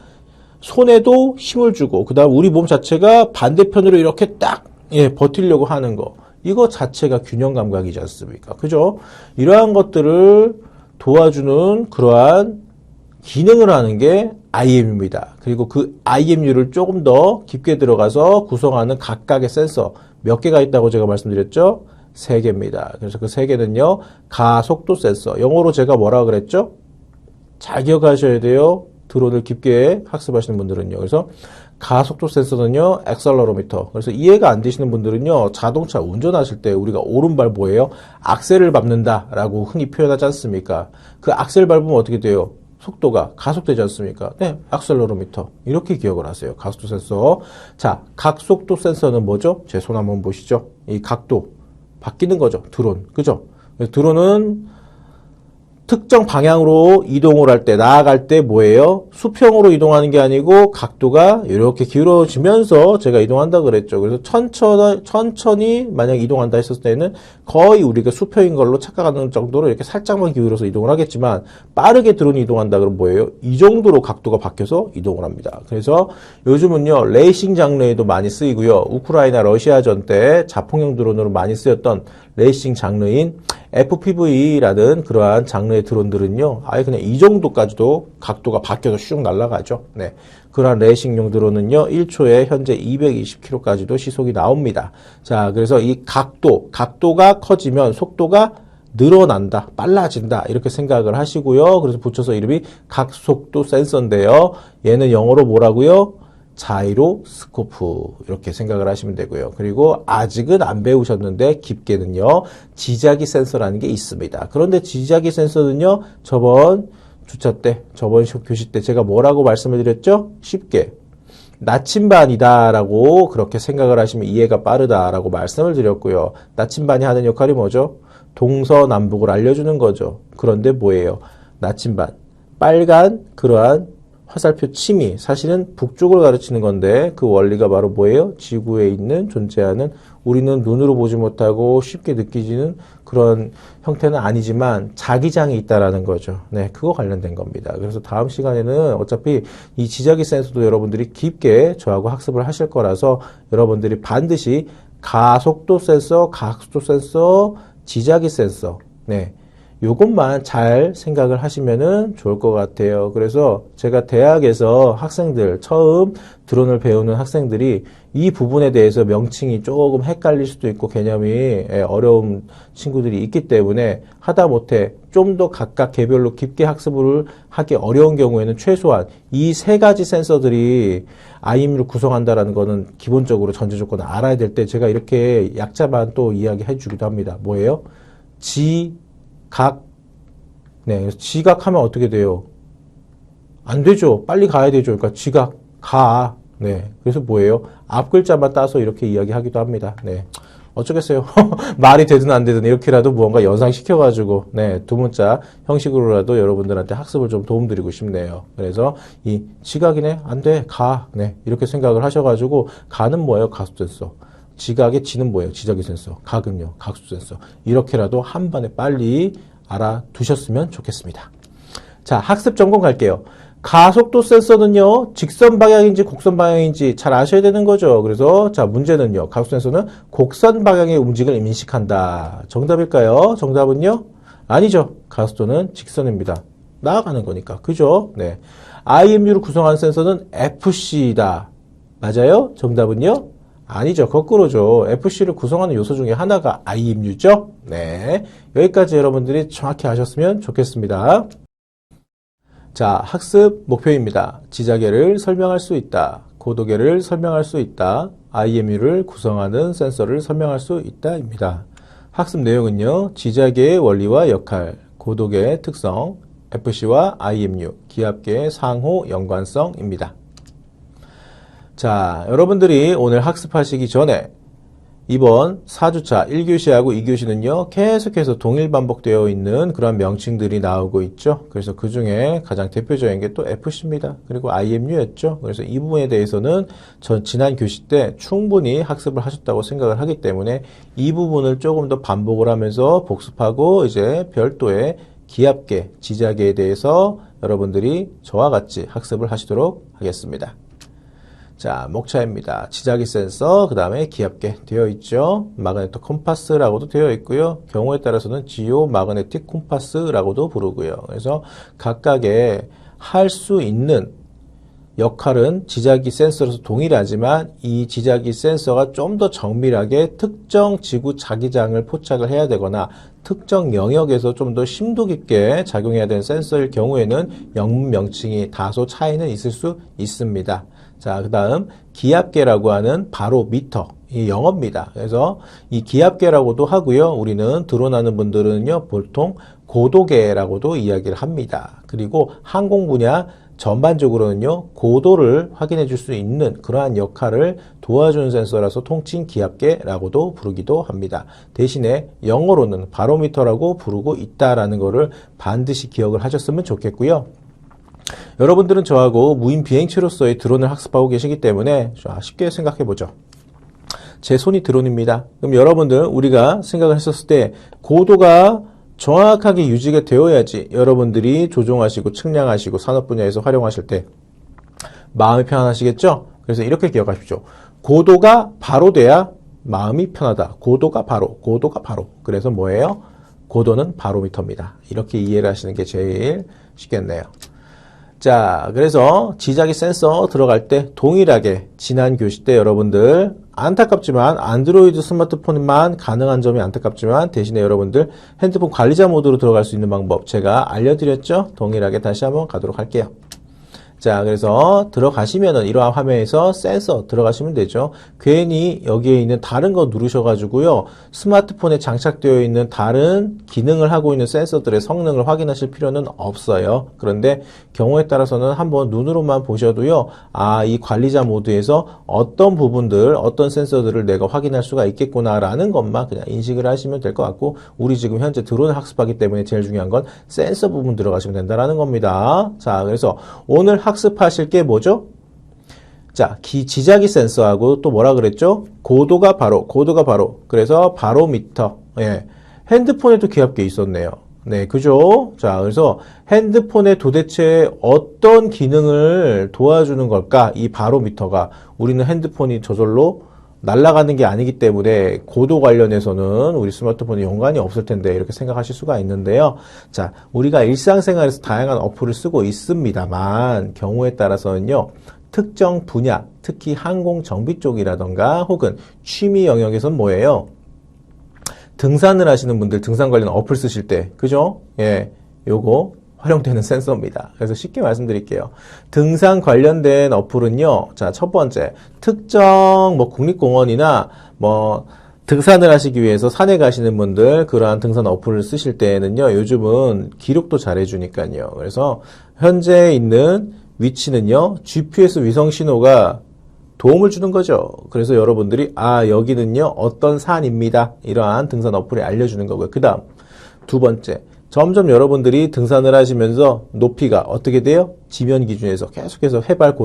손에도 힘을 주고 그다음 우리 몸 자체가 반대편으로 이렇게 딱 버티려고 하는 거. 이거 자체가 균형 감각이지 않습니까? 그죠? 이러한 것들을 도와주는 그러한 기능을 하는 게 IMU입니다. 그리고 그 IMU를 조금 더 깊게 들어가서 구성하는 각각의 센서 몇 개가 있다고 제가 말씀드렸죠? 3개입니다. 그래서 그 3개는요, 가속도 센서. 영어로 제가 뭐라 그랬죠? 잘 기억하셔야 돼요. 드론을 깊게 학습하시는 분들은요. 그래서 가속도 센서는요, 액셀러로미터. 그래서 이해가 안 되시는 분들은요, 자동차 운전하실 때 우리가 오른발 뭐예요? 악셀을 밟는다라고 흔히 표현하지 않습니까? 그 악셀 밟으면 어떻게 돼요? 속도가 가속되지 않습니까? 네, 액셀러로미터. 이렇게 기억을 하세요. 가속도 센서. 자, 각속도 센서는 뭐죠? 제 손 한번 보시죠. 이 각도 바뀌는 거죠. 드론. 그죠? 드론은 특정 방향으로 이동을 할 때, 나아갈 때 뭐예요? 수평으로 이동하는 게 아니고 각도가 이렇게 기울어지면서 제가 이동한다 그랬죠. 그래서 천천히 만약 이동한다 했을 때는 거의 우리가 수평인 걸로 착각하는 정도로 이렇게 살짝만 기울여서 이동을 하겠지만 빠르게 드론이 이동한다 그러면 뭐예요? 이 정도로 각도가 바뀌어서 이동을 합니다. 그래서 요즘은요, 레이싱 장르에도 많이 쓰이고요. 우크라이나 러시아전 때 자폭형 드론으로 많이 쓰였던 레이싱 장르인 FPV라는 그러한 장르의 드론들은요, 아예 그냥 이 정도까지도 각도가 바뀌어서 슉 날아가죠. 네. 그러한 레이싱용 드론은요, 1초에 현재 220km까지도 시속이 나옵니다. 자, 그래서 이 각도가 커지면 속도가 늘어난다, 빨라진다, 이렇게 생각을 하시고요. 그래서 붙여서 이름이 각속도 센서인데요. 얘는 영어로 뭐라고요? 자이로스코프 이렇게 생각을 하시면 되고요. 그리고 아직은 안 배우셨는데 깊게는요, 지자기 센서라는 게 있습니다. 그런데 지자기 센서는요, 저번 교시 때 제가 뭐라고 말씀을 드렸죠? 쉽게 나침반이다라고 그렇게 생각을 하시면 이해가 빠르다라고 말씀을 드렸고요. 나침반이 하는 역할이 뭐죠? 동서남북을 알려주는 거죠. 그런데 뭐예요? 나침반, 빨간 그러한 화살표 침이 사실은 북쪽을 가르치는 건데 그 원리가 바로 뭐예요? 지구에 있는 존재하는 우리는 눈으로 보지 못하고 쉽게 느끼지는 그런 형태는 아니지만 자기장이 있다라는 거죠. 네, 그거 관련된 겁니다. 그래서 다음 시간에는 어차피 이 지자기 센서도 여러분들이 깊게 저하고 학습을 하실 거라서 여러분들이 반드시 가속도 센서, 각속도 센서, 지자기 센서, 네, 요것만 잘 생각을 하시면은 좋을 것 같아요. 그래서 제가 대학에서 학생들, 처음 드론을 배우는 학생들이 이 부분에 대해서 명칭이 조금 헷갈릴 수도 있고 개념이 어려운 친구들이 있기 때문에 하다못해 좀 더 각각 개별로 깊게 학습을 하기 어려운 경우에는 최소한 이 3가지 센서들이 IMU를 구성한다라는 거는 기본적으로 전제 조건을 알아야 될 때 제가 이렇게 약자만 또 이야기해 주기도 합니다. 뭐예요? 네, 지각하면 어떻게 돼요? 안 되죠. 빨리 가야 되죠. 그러니까 지각, 네. 그래서 뭐예요? 앞 글자만 따서 이렇게 이야기하기도 합니다. 네. 어쩌겠어요. 말이 되든 안 되든 이렇게라도 무언가 연상시켜가지고, 네, 두 문자 형식으로라도 여러분들한테 학습을 좀 도움드리고 싶네요. 그래서 이 지각이네? 안 돼. 네. 이렇게 생각을 하셔가지고, 가는 뭐예요? 가속도 센서. 지각의 지는 뭐예요? 지자기 센서. 각은요? 각속도 센서. 이렇게라도 한 번에 빨리 알아두셨으면 좋겠습니다. 자, 학습 점검 갈게요. 가속도 센서는요, 직선 방향인지 곡선 방향인지 잘 아셔야 되는 거죠. 그래서 자, 문제는요, 가속도 센서는 곡선 방향의 움직임을 인식한다. 정답일까요? 정답은요? 아니죠. 가속도는 직선입니다. 나아가는 거니까. 그죠? 네. IMU를 구성하는 센서는 FC다. 맞아요? 정답은요? 아니죠. 거꾸로죠. FC를 구성하는 요소 중에 하나가 IMU죠. 네. 여기까지 여러분들이 정확히 아셨으면 좋겠습니다. 자, 학습 목표입니다. 지자계를 설명할 수 있다. 고도계를 설명할 수 있다. IMU를 구성하는 센서를 설명할 수 있다입니다. 학습 내용은요, 지자계의 원리와 역할, 고도계의 특성, FC와 IMU, 기압계의 상호 연관성입니다. 자, 여러분들이 오늘 학습하시기 전에 이번 4주차 1교시하고 2교시는요, 계속해서 동일 반복되어 있는 그런 명칭들이 나오고 있죠. 그래서 그 중에 가장 대표적인 게 또 FC입니다. 그리고 IMU였죠. 그래서 이 부분에 대해서는 지난 교시 때 충분히 학습을 하셨다고 생각을 하기 때문에 이 부분을 조금 더 반복을 하면서 복습하고 이제 별도의 기압계, 지자계에 대해서 여러분들이 저와 같이 학습을 하시도록 하겠습니다. 자, 목차입니다. 지자기 센서, 그 다음에 기압계 되어 있죠. 마그네토 콤파스라고도 되어 있고요. 경우에 따라서는 지오 마그네틱 콤파스라고도 부르고요. 그래서 각각의 할 수 있는 역할은 지자기 센서로서 동일하지만 이 지자기 센서가 좀 더 정밀하게 특정 지구 자기장을 포착을 해야 되거나 특정 영역에서 좀 더 심도 깊게 작용해야 되는 센서일 경우에는 영문 명칭이 다소 차이는 있을 수 있습니다. 자, 그 다음 기압계라고 하는 바로미터, 이 영어입니다. 그래서 이 기압계라고도 하고요. 우리는 드론하는 분들은요, 보통 고도계라고도 이야기를 합니다. 그리고 항공 분야 전반적으로는요, 고도를 확인해 줄 수 있는 그러한 역할을 도와주는 센서라서 통칭 기압계라고도 부르기도 합니다. 대신에 영어로는 바로미터라고 부르고 있다라는 것을 반드시 기억을 하셨으면 좋겠고요. 여러분들은 저하고 무인 비행체로서의 드론을 학습하고 계시기 때문에 쉽게 생각해보죠. 제 손이 드론입니다. 그럼 여러분들 우리가 생각을 했었을 때 고도가 정확하게 유지가 되어야지 여러분들이 조종하시고 측량하시고 산업 분야에서 활용하실 때 마음이 편안하시겠죠? 그래서 이렇게 기억하십시오. 고도가 바로 돼야 마음이 편하다. 고도가 바로. 그래서 뭐예요? 고도는 바로미터입니다. 이렇게 이해를 하시는 게 제일 쉽겠네요. 자, 그래서 지자기 센서 들어갈 때 동일하게 지난 교시 때 여러분들 안타깝지만 안드로이드 스마트폰만 가능한 점이 안타깝지만 대신에 여러분들 핸드폰 관리자 모드로 들어갈 수 있는 방법 제가 알려드렸죠? 동일하게 다시 한번 가도록 할게요. 자, 그래서 들어가시면은 이러한 화면에서 센서 들어가시면 되죠. 괜히 여기에 있는 다른 거 누르셔가지고요. 스마트폰에 장착되어 있는 다른 기능을 하고 있는 센서들의 성능을 확인하실 필요는 없어요. 그런데 경우에 따라서는 한번 눈으로만 보셔도요. 아, 이 관리자 모드에서 어떤 부분들, 어떤 센서들을 내가 확인할 수가 있겠구나라는 것만 그냥 인식을 하시면 될 것 같고 우리 지금 현재 드론을 학습하기 때문에 제일 중요한 건 센서 부분 들어가시면 된다라는 겁니다. 자, 그래서 오늘 학습하실 게 뭐죠? 자, 지자기 센서하고 또 뭐라 그랬죠? 고도가 바로. 그래서 바로미터. 예. 핸드폰에도 기압계 있었네요. 네, 그죠? 자, 그래서 핸드폰에 도대체 어떤 기능을 도와주는 걸까? 이 바로미터가. 우리는 핸드폰이 저절로 날아가는 게 아니기 때문에 고도 관련해서는 우리 스마트폰에 연관이 없을 텐데 이렇게 생각하실 수가 있는데요. 자, 우리가 일상생활에서 다양한 어플을 쓰고 있습니다만 경우에 따라서는요. 특정 분야, 특히 항공 정비 쪽이라던가 혹은 취미 영역에서는 뭐예요? 등산을 하시는 분들 등산 관련 어플 쓰실 때 그죠? 예, 요거 활용되는 센서입니다. 그래서 쉽게 말씀드릴게요. 등산 관련된 어플은요. 자, 첫 번째 특정 국립공원이나 등산을 하시기 위해서 산에 가시는 분들 그러한 등산 어플을 쓰실 때는요. 요즘은 기록도 잘 해주니까요. 그래서 현재 있는 위치는요. GPS 위성 신호가 도움을 주는 거죠. 그래서 여러분들이 여기는요. 어떤 산입니다. 이러한 등산 어플이 알려주는 거고요. 그 다음 두 번째 점점 여러분들이 등산을 하시면서 높이가 어떻게 돼요? 지면 기준에서 계속해서 해발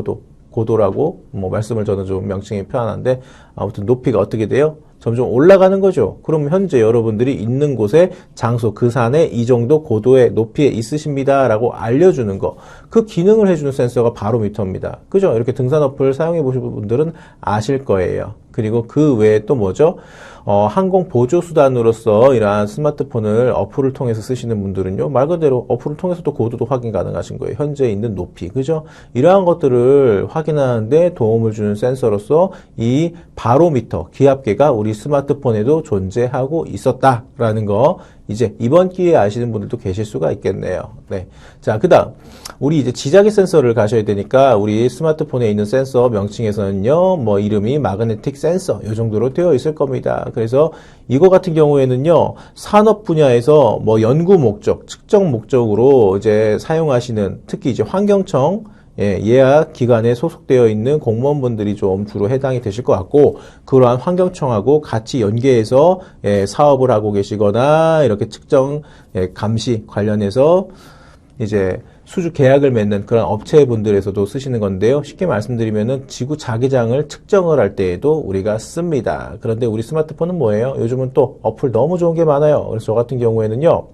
고도라고 말씀을 저는 좀 명칭이 편한데 아무튼 높이가 어떻게 돼요? 점점 올라가는 거죠. 그럼 현재 여러분들이 있는 곳에 장소 그 산에 이 정도 고도의 높이에 있으십니다 라고 알려주는 거. 그 기능을 해주는 센서가 바로미터입니다. 그죠? 이렇게 등산 어플 사용해 보신 분들은 아실 거예요. 그리고 그 외에 또 뭐죠? 항공 보조 수단으로서 이러한 스마트폰을 어플을 통해서 쓰시는 분들은요, 말 그대로 어플을 통해서도 고도도 확인 가능하신 거예요. 현재 있는 높이, 그죠? 이러한 것들을 확인하는데 도움을 주는 센서로서 이 바로미터, 기압계가 우리 스마트폰에도 존재하고 있었다라는 거, 이제 이번 기회에 아시는 분들도 계실 수가 있겠네요. 네. 자, 그 다음, 우리 이제 지자기 센서를 가셔야 되니까, 우리 스마트폰에 있는 센서 명칭에서는요, 뭐, 이름이 마그네틱 센서, 이 정도로 되어 있을 겁니다. 그래서 이거 같은 경우에는요, 산업 분야에서 뭐, 연구 목적, 측정 목적으로 이제 사용하시는, 특히 이제 환경청, 예약 기관에 소속되어 있는 공무원분들이 좀 주로 해당이 되실 것 같고, 그러한 환경청하고 같이 연계해서 사업을 하고 계시거나 이렇게 측정 감시 관련해서 이제 수주 계약을 맺는 그런 업체분들에서도 쓰시는 건데요. 쉽게 말씀드리면은 지구 자기장을 측정을 할 때에도 우리가 씁니다. 그런데 우리 스마트폰은 뭐예요? 요즘은 또 어플 너무 좋은 게 많아요. 그래서 저 같은 경우에는요,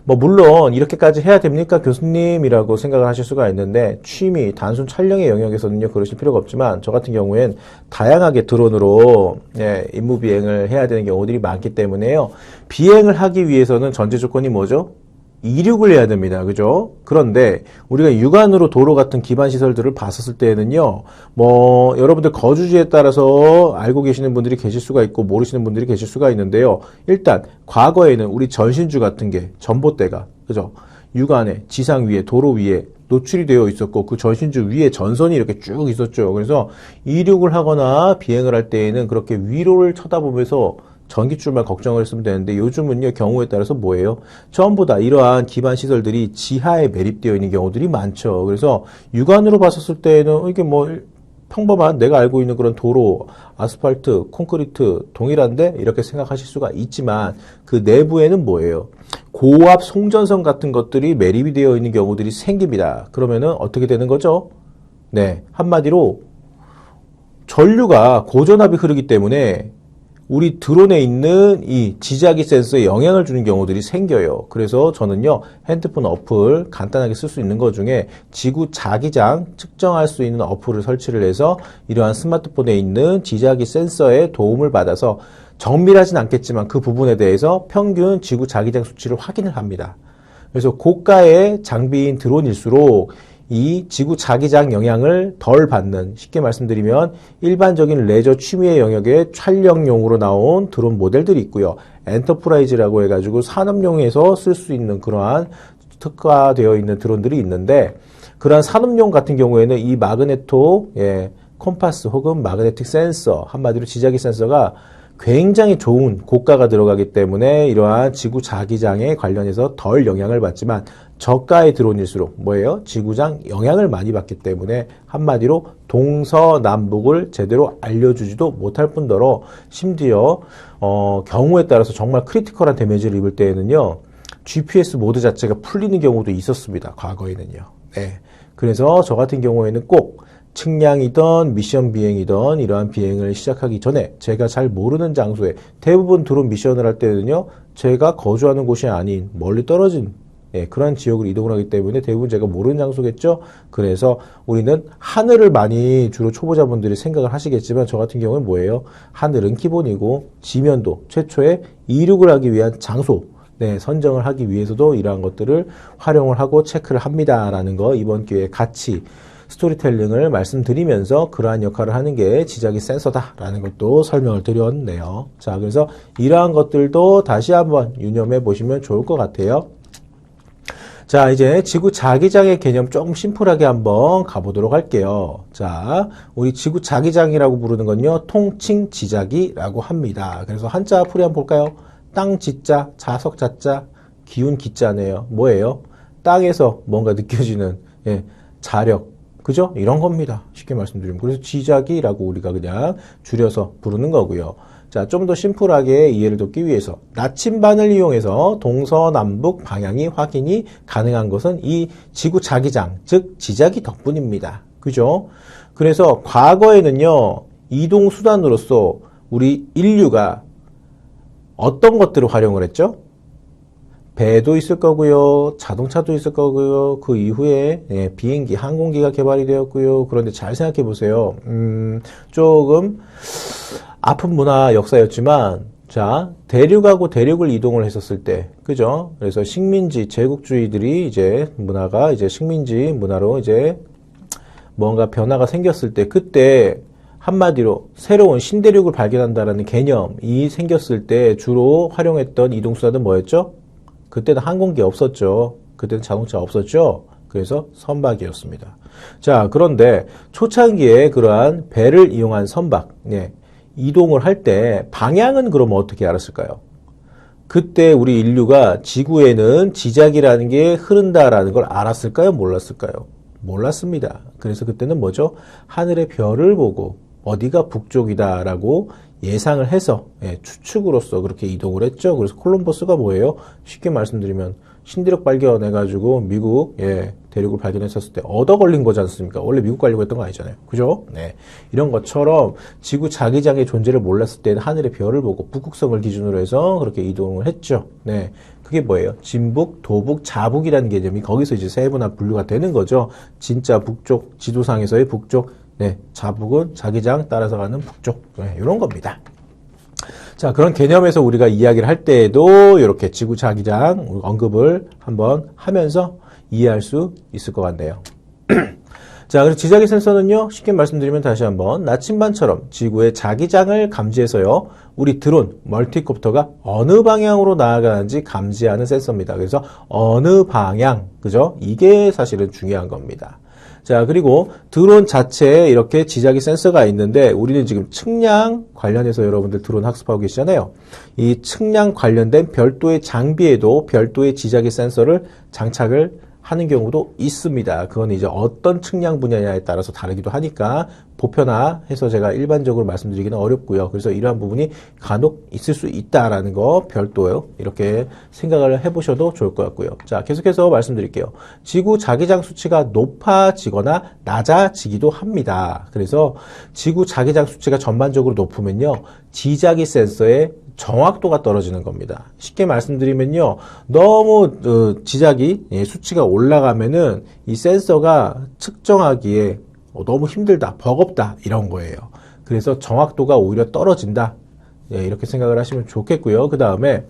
뭐 물론 이렇게까지 해야 됩니까 교수님이라고 생각을 하실 수가 있는데, 취미 단순 촬영의 영역에서는요 그러실 필요가 없지만, 저 같은 경우엔 다양하게 드론으로 임무 비행을 해야 되는 경우들이 많기 때문에요, 비행을 하기 위해서는 전제 조건이 뭐죠? 이륙을 해야 됩니다. 그죠? 그런데 우리가 육안으로 도로 같은 기반 시설들을 봤었을 때에는요, 뭐 여러분들 거주지에 따라서 알고 계시는 분들이 계실 수가 있고 모르시는 분들이 계실 수가 있는데요. 일단 과거에는 우리 전신주 같은 게 전봇대가, 그죠? 육안에 지상 위에 도로 위에 노출이 되어 있었고, 그 전신주 위에 전선이 이렇게 쭉 있었죠. 그래서 이륙을 하거나 비행을 할 때에는 그렇게 위로를 쳐다보면서 전기줄만 걱정을 했으면 되는데, 요즘은요 경우에 따라서 뭐예요? 전부 다 이러한 기반 시설들이 지하에 매립되어 있는 경우들이 많죠. 그래서 육안으로 봤었을 때는 이게 뭐 평범한 내가 알고 있는 그런 도로, 아스팔트, 콘크리트 동일한데 이렇게 생각하실 수가 있지만, 그 내부에는 뭐예요? 고압 송전선 같은 것들이 매립이 되어 있는 경우들이 생깁니다. 그러면은 어떻게 되는 거죠? 네, 한마디로 전류가 고전압이 흐르기 때문에 우리 드론에 있는 이 지자기 센서에 영향을 주는 경우들이 생겨요. 그래서 저는요, 핸드폰 어플 간단하게 쓸 수 있는 것 중에 지구 자기장 측정할 수 있는 어플을 설치를 해서 이러한 스마트폰에 있는 지자기 센서의 도움을 받아서 정밀하진 않겠지만 그 부분에 대해서 평균 지구 자기장 수치를 확인을 합니다. 그래서 고가의 장비인 드론일수록 이 지구 자기장 영향을 덜 받는, 쉽게 말씀드리면 일반적인 레저 취미의 영역의 촬영용으로 나온 드론 모델들이 있고요. 엔터프라이즈라고 해가지고 산업용에서 쓸 수 있는 그러한 특화되어 있는 드론들이 있는데, 그러한 산업용 같은 경우에는 이 마그네토, 콤파스 혹은 마그네틱 센서, 한마디로 지자기 센서가 굉장히 좋은 고가가 들어가기 때문에 이러한 지구 자기장에 관련해서 덜 영향을 받지만, 저가의 드론일수록 뭐예요? 지구장 영향을 많이 받기 때문에 한마디로 동서남북을 제대로 알려주지도 못할 뿐더러, 심지어 경우에 따라서 정말 크리티컬한 데미지를 입을 때에는요, GPS 모드 자체가 풀리는 경우도 있었습니다. 과거에는요. 네. 그래서 저 같은 경우에는 꼭 측량이든 미션 비행이든 이러한 비행을 시작하기 전에 제가 잘 모르는 장소에, 대부분 드론 미션을 할 때는요, 제가 거주하는 곳이 아닌 멀리 떨어진 그런 지역으로 이동을 하기 때문에 대부분 제가 모르는 장소겠죠. 그래서 우리는 하늘을 많이 주로 초보자분들이 생각을 하시겠지만, 저 같은 경우는 뭐예요? 하늘은 기본이고 지면도 최초의 이륙을 하기 위한 장소, 선정을 하기 위해서도 이러한 것들을 활용을 하고 체크를 합니다라는 거, 이번 기회에 같이 스토리텔링을 말씀드리면서 그러한 역할을 하는 게 지자기 센서다라는 것도 설명을 드렸네요. 자, 그래서 이러한 것들도 다시 한번 유념해 보시면 좋을 것 같아요. 자, 이제 지구 자기장의 개념 조금 심플하게 한번 가보도록 할게요. 자, 우리 지구 자기장이라고 부르는 건요, 통칭 지자기라고 합니다. 그래서 한자 풀이 한번 볼까요? 땅 지자, 자석 자자, 기운 기자네요. 뭐예요? 땅에서 뭔가 느껴지는 자력, 그죠? 이런 겁니다. 쉽게 말씀드리면. 그래서 지자기라고 우리가 그냥 줄여서 부르는 거고요. 자, 좀 더 심플하게 이해를 돕기 위해서 나침반을 이용해서 동서남북 방향이 확인이 가능한 것은 이 지구 자기장, 즉 지자기 덕분입니다. 그죠? 그래서 과거에는요, 이동 수단으로서 우리 인류가 어떤 것들을 활용을 했죠? 배도 있을 거고요, 자동차도 있을 거고요, 그 이후에 비행기, 항공기가 개발이 되었고요. 그런데 잘 생각해 보세요. 조금 아픈 문화 역사였지만, 자, 대륙하고 대륙을 이동을 했었을 때, 그죠? 그래서 식민지, 제국주의들이 이제 문화가 이제 식민지 문화로 이제 뭔가 변화가 생겼을 때, 그때 한마디로 새로운 신대륙을 발견한다라는 개념이 생겼을 때 주로 활용했던 이동수단은 뭐였죠? 그때는 항공기 없었죠. 그때는 자동차 없었죠. 그래서 선박이었습니다. 자, 그런데 초창기에 그러한 배를 이용한 선박, 네, 이동을 할 때 방향은 그럼 어떻게 알았을까요? 그때 우리 인류가 지구에는 지작이라는 게 흐른다라는 걸 알았을까요? 몰랐을까요? 몰랐습니다. 그래서 그때는 뭐죠? 하늘의 별을 보고 어디가 북쪽이다라고 예상을 해서 추측으로서 그렇게 이동을 했죠. 그래서 콜럼버스가 뭐예요? 쉽게 말씀드리면 신대륙 발견해가지고 미국 대륙을 발견했었을 때 얻어 걸린 거지 않습니까? 원래 미국 가려고 했던 거 아니잖아요. 그죠? 네. 이런 것처럼 지구 자기장의 존재를 몰랐을 때는 하늘의 별을 보고 북극성을 기준으로 해서 그렇게 이동을 했죠. 네. 그게 뭐예요? 진북, 도북, 자북이라는 개념이 거기서 이제 세분화 분류가 되는 거죠. 진짜 북쪽, 지도상에서의 북쪽, 네. 자북은 자기장 따라서 가는 북쪽. 네. 이런 겁니다. 자, 그런 개념에서 우리가 이야기를 할 때에도 이렇게 지구 자기장 언급을 한번 하면서 이해할 수 있을 것 같네요. 자, 그래서 지자기 센서는요, 쉽게 말씀드리면 다시 한번 나침반처럼 지구의 자기장을 감지해서요, 우리 드론, 멀티콥터가 어느 방향으로 나아가는지 감지하는 센서입니다. 그래서 어느 방향, 그죠? 이게 사실은 중요한 겁니다. 자, 그리고 드론 자체에 이렇게 지자기 센서가 있는데 우리는 지금 측량 관련해서 여러분들 드론 학습하고 계시잖아요. 이 측량 관련된 별도의 장비에도 별도의 지자기 센서를 장착을 하는 경우도 있습니다. 그건 이제 어떤 측량 분야냐에 따라서 다르기도 하니까 보편화해서 제가 일반적으로 말씀드리기는 어렵고요. 그래서 이러한 부분이 간혹 있을 수 있다라는 거 별도요. 이렇게 생각을 해보셔도 좋을 것 같고요. 자, 계속해서 말씀드릴게요. 지구 자기장 수치가 높아지거나 낮아지기도 합니다. 그래서 지구 자기장 수치가 전반적으로 높으면요, 지자기 센서의 정확도가 떨어지는 겁니다. 쉽게 말씀드리면요, 너무 지자기 수치가 올라가면은 이 센서가 측정하기에 너무 힘들다, 버겁다 이런 거예요. 그래서 정확도가 오히려 떨어진다. 이렇게 생각을 하시면 좋겠고요. 그 다음에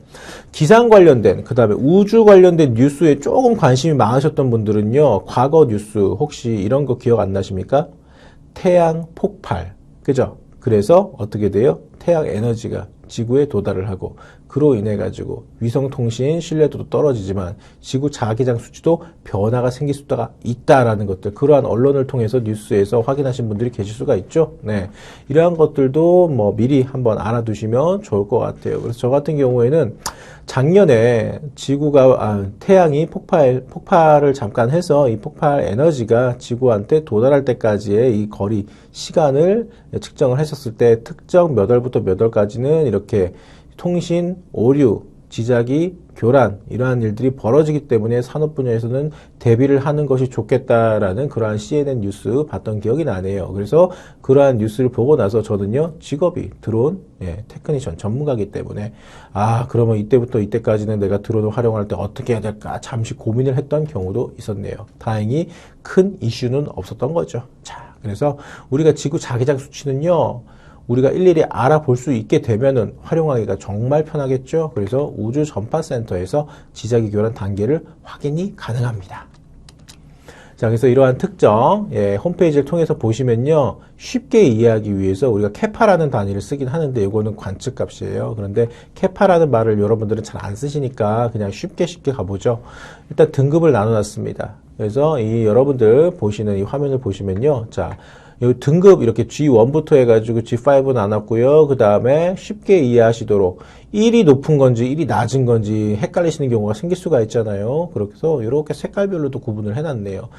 기상 관련된, 그 다음에 우주 관련된 뉴스에 조금 관심이 많으셨던 분들은요, 과거 뉴스 혹시 이런 거 기억 안 나십니까? 태양 폭발, 그죠? 그래서 어떻게 돼요? 태양 에너지가 지구에 도달을 하고 그로 인해 가지고 위성통신 신뢰도도 떨어지지만 지구 자기장 수치도 변화가 생길 수가 있다라는 것들, 그러한 언론을 통해서 뉴스에서 확인하신 분들이 계실 수가 있죠. 네, 이러한 것들도 뭐 미리 한번 알아두시면 좋을 것 같아요. 그래서 저 같은 경우에는 작년에 태양이 폭발을 잠깐 해서 이 폭발 에너지가 지구한테 도달할 때까지의 이 거리 시간을 측정을 했었을 때 특정 몇 월부터 몇 월까지는 이렇게 통신, 오류, 지자기, 교란 이러한 일들이 벌어지기 때문에 산업 분야에서는 대비를 하는 것이 좋겠다라는 그러한 CNN 뉴스 봤던 기억이 나네요. 그래서 그러한 뉴스를 보고 나서 저는요, 직업이 드론 테크니션 전문가이기 때문에 그러면 이때부터 이때까지는 내가 드론을 활용할 때 어떻게 해야 될까 잠시 고민을 했던 경우도 있었네요. 다행히 큰 이슈는 없었던 거죠. 자, 그래서 우리가 지구 자기장 수치는요, 우리가 일일이 알아볼 수 있게 되면은 활용하기가 정말 편하겠죠. 그래서 우주 전파센터에서 지자기 교란 단계를 확인이 가능합니다. 자, 그래서 이러한 특정 홈페이지를 통해서 보시면요, 쉽게 이해하기 위해서 우리가 캐파라는 단위를 쓰긴 하는데 이거는 관측값이에요. 그런데 캐파라는 말을 여러분들은 잘 안 쓰시니까 그냥 쉽게 가보죠. 일단 등급을 나눠놨습니다. 그래서 이 여러분들 보시는 이 화면을 보시면요, 자, 이 등급 이렇게 G1부터 해가지고 G5 나눴고요. 그 다음에 쉽게 이해하시도록 1이 높은 건지 1이 낮은 건지 헷갈리시는 경우가 생길 수가 있잖아요. 그래서 이렇게 색깔별로도 구분을 해놨네요.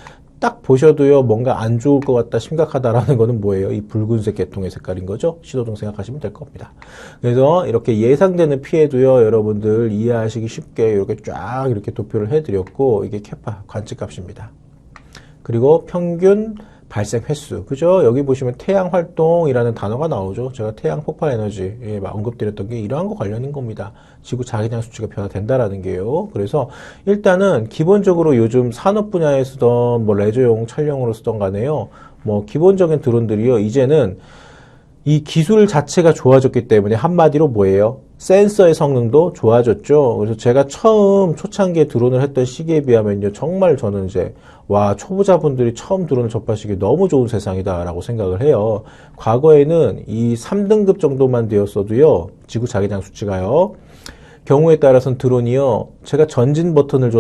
딱 보셔도요, 뭔가 안 좋을 것 같다, 심각하다라는 거는 뭐예요? 이 붉은색 계통의 색깔인 거죠? 신호등 생각하시면 될 겁니다. 그래서 이렇게 예상되는 피해도요, 여러분들 이해하시기 쉽게 이렇게 쫙 이렇게 도표를 해드렸고, 이게 캐파 관측값입니다. 그리고 평균 발생 횟수, 그죠? 여기 보시면 태양 활동이라는 단어가 나오죠. 제가 태양 폭발 에너지 언급드렸던 게 이러한 거 관련인 겁니다. 지구 자기장 수치가 변화된다라는 게요. 그래서 일단은 기본적으로 요즘 산업 분야에 쓰던 뭐 레저용 촬영으로 쓰던 간에요, 뭐 기본적인 드론들이요, 이제는 이 기술 자체가 좋아졌기 때문에 한마디로 뭐예요? 센서의 성능도 좋아졌죠. 그래서 제가 처음 초창기에 드론을 했던 시기에 비하면요, 정말 저는 이제 와, 초보자분들이 처음 드론을 접하시기 너무 좋은 세상이다라고 생각을 해요. 과거에는 이 3등급 정도만 되었어도요, 지구 자기장 수치가요, 경우에 따라서는 드론이요, 제가 전진 버튼을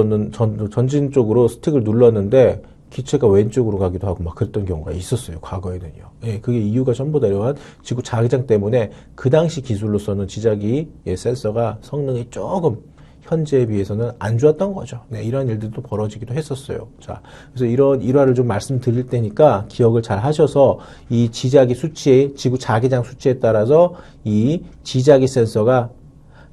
전진 쪽으로 스틱을 눌렀는데 기체가 왼쪽으로 가기도 하고 막 그랬던 경우가 있었어요. 과거에는요. 예, 그게 이유가 전부 다 이러한 지구 자기장 때문에 그 당시 기술로서는 지자기 센서가 성능이 조금 현재에 비해서는 안 좋았던 거죠. 네, 이런 일들도 벌어지기도 했었어요. 자, 그래서 이런 일화를 좀 말씀드릴 테니까 기억을 잘 하셔서 이 지자기 수치에, 지구 자기장 수치에 따라서 이 지자기 센서가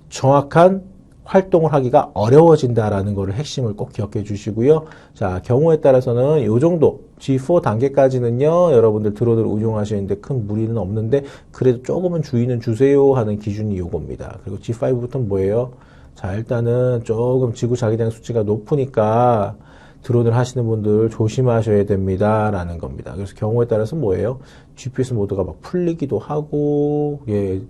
정확한 활동을 하기가 어려워진다라는 것을 핵심을 꼭 기억해 주시고요. 자, 경우에 따라서는 요 정도 G4 단계까지는요, 여러분들 드론을 운용하시는데 큰 무리는 없는데 그래도 조금은 주의는 주세요 하는 기준이 요겁니다. 그리고 G5부터는 뭐예요? 자, 일단은 조금 지구 자기장 수치가 높으니까 드론을 하시는 분들 조심하셔야 됩니다 라는 겁니다. 그래서 경우에 따라서 뭐예요? GPS 모드가 막 풀리기도 하고, 예,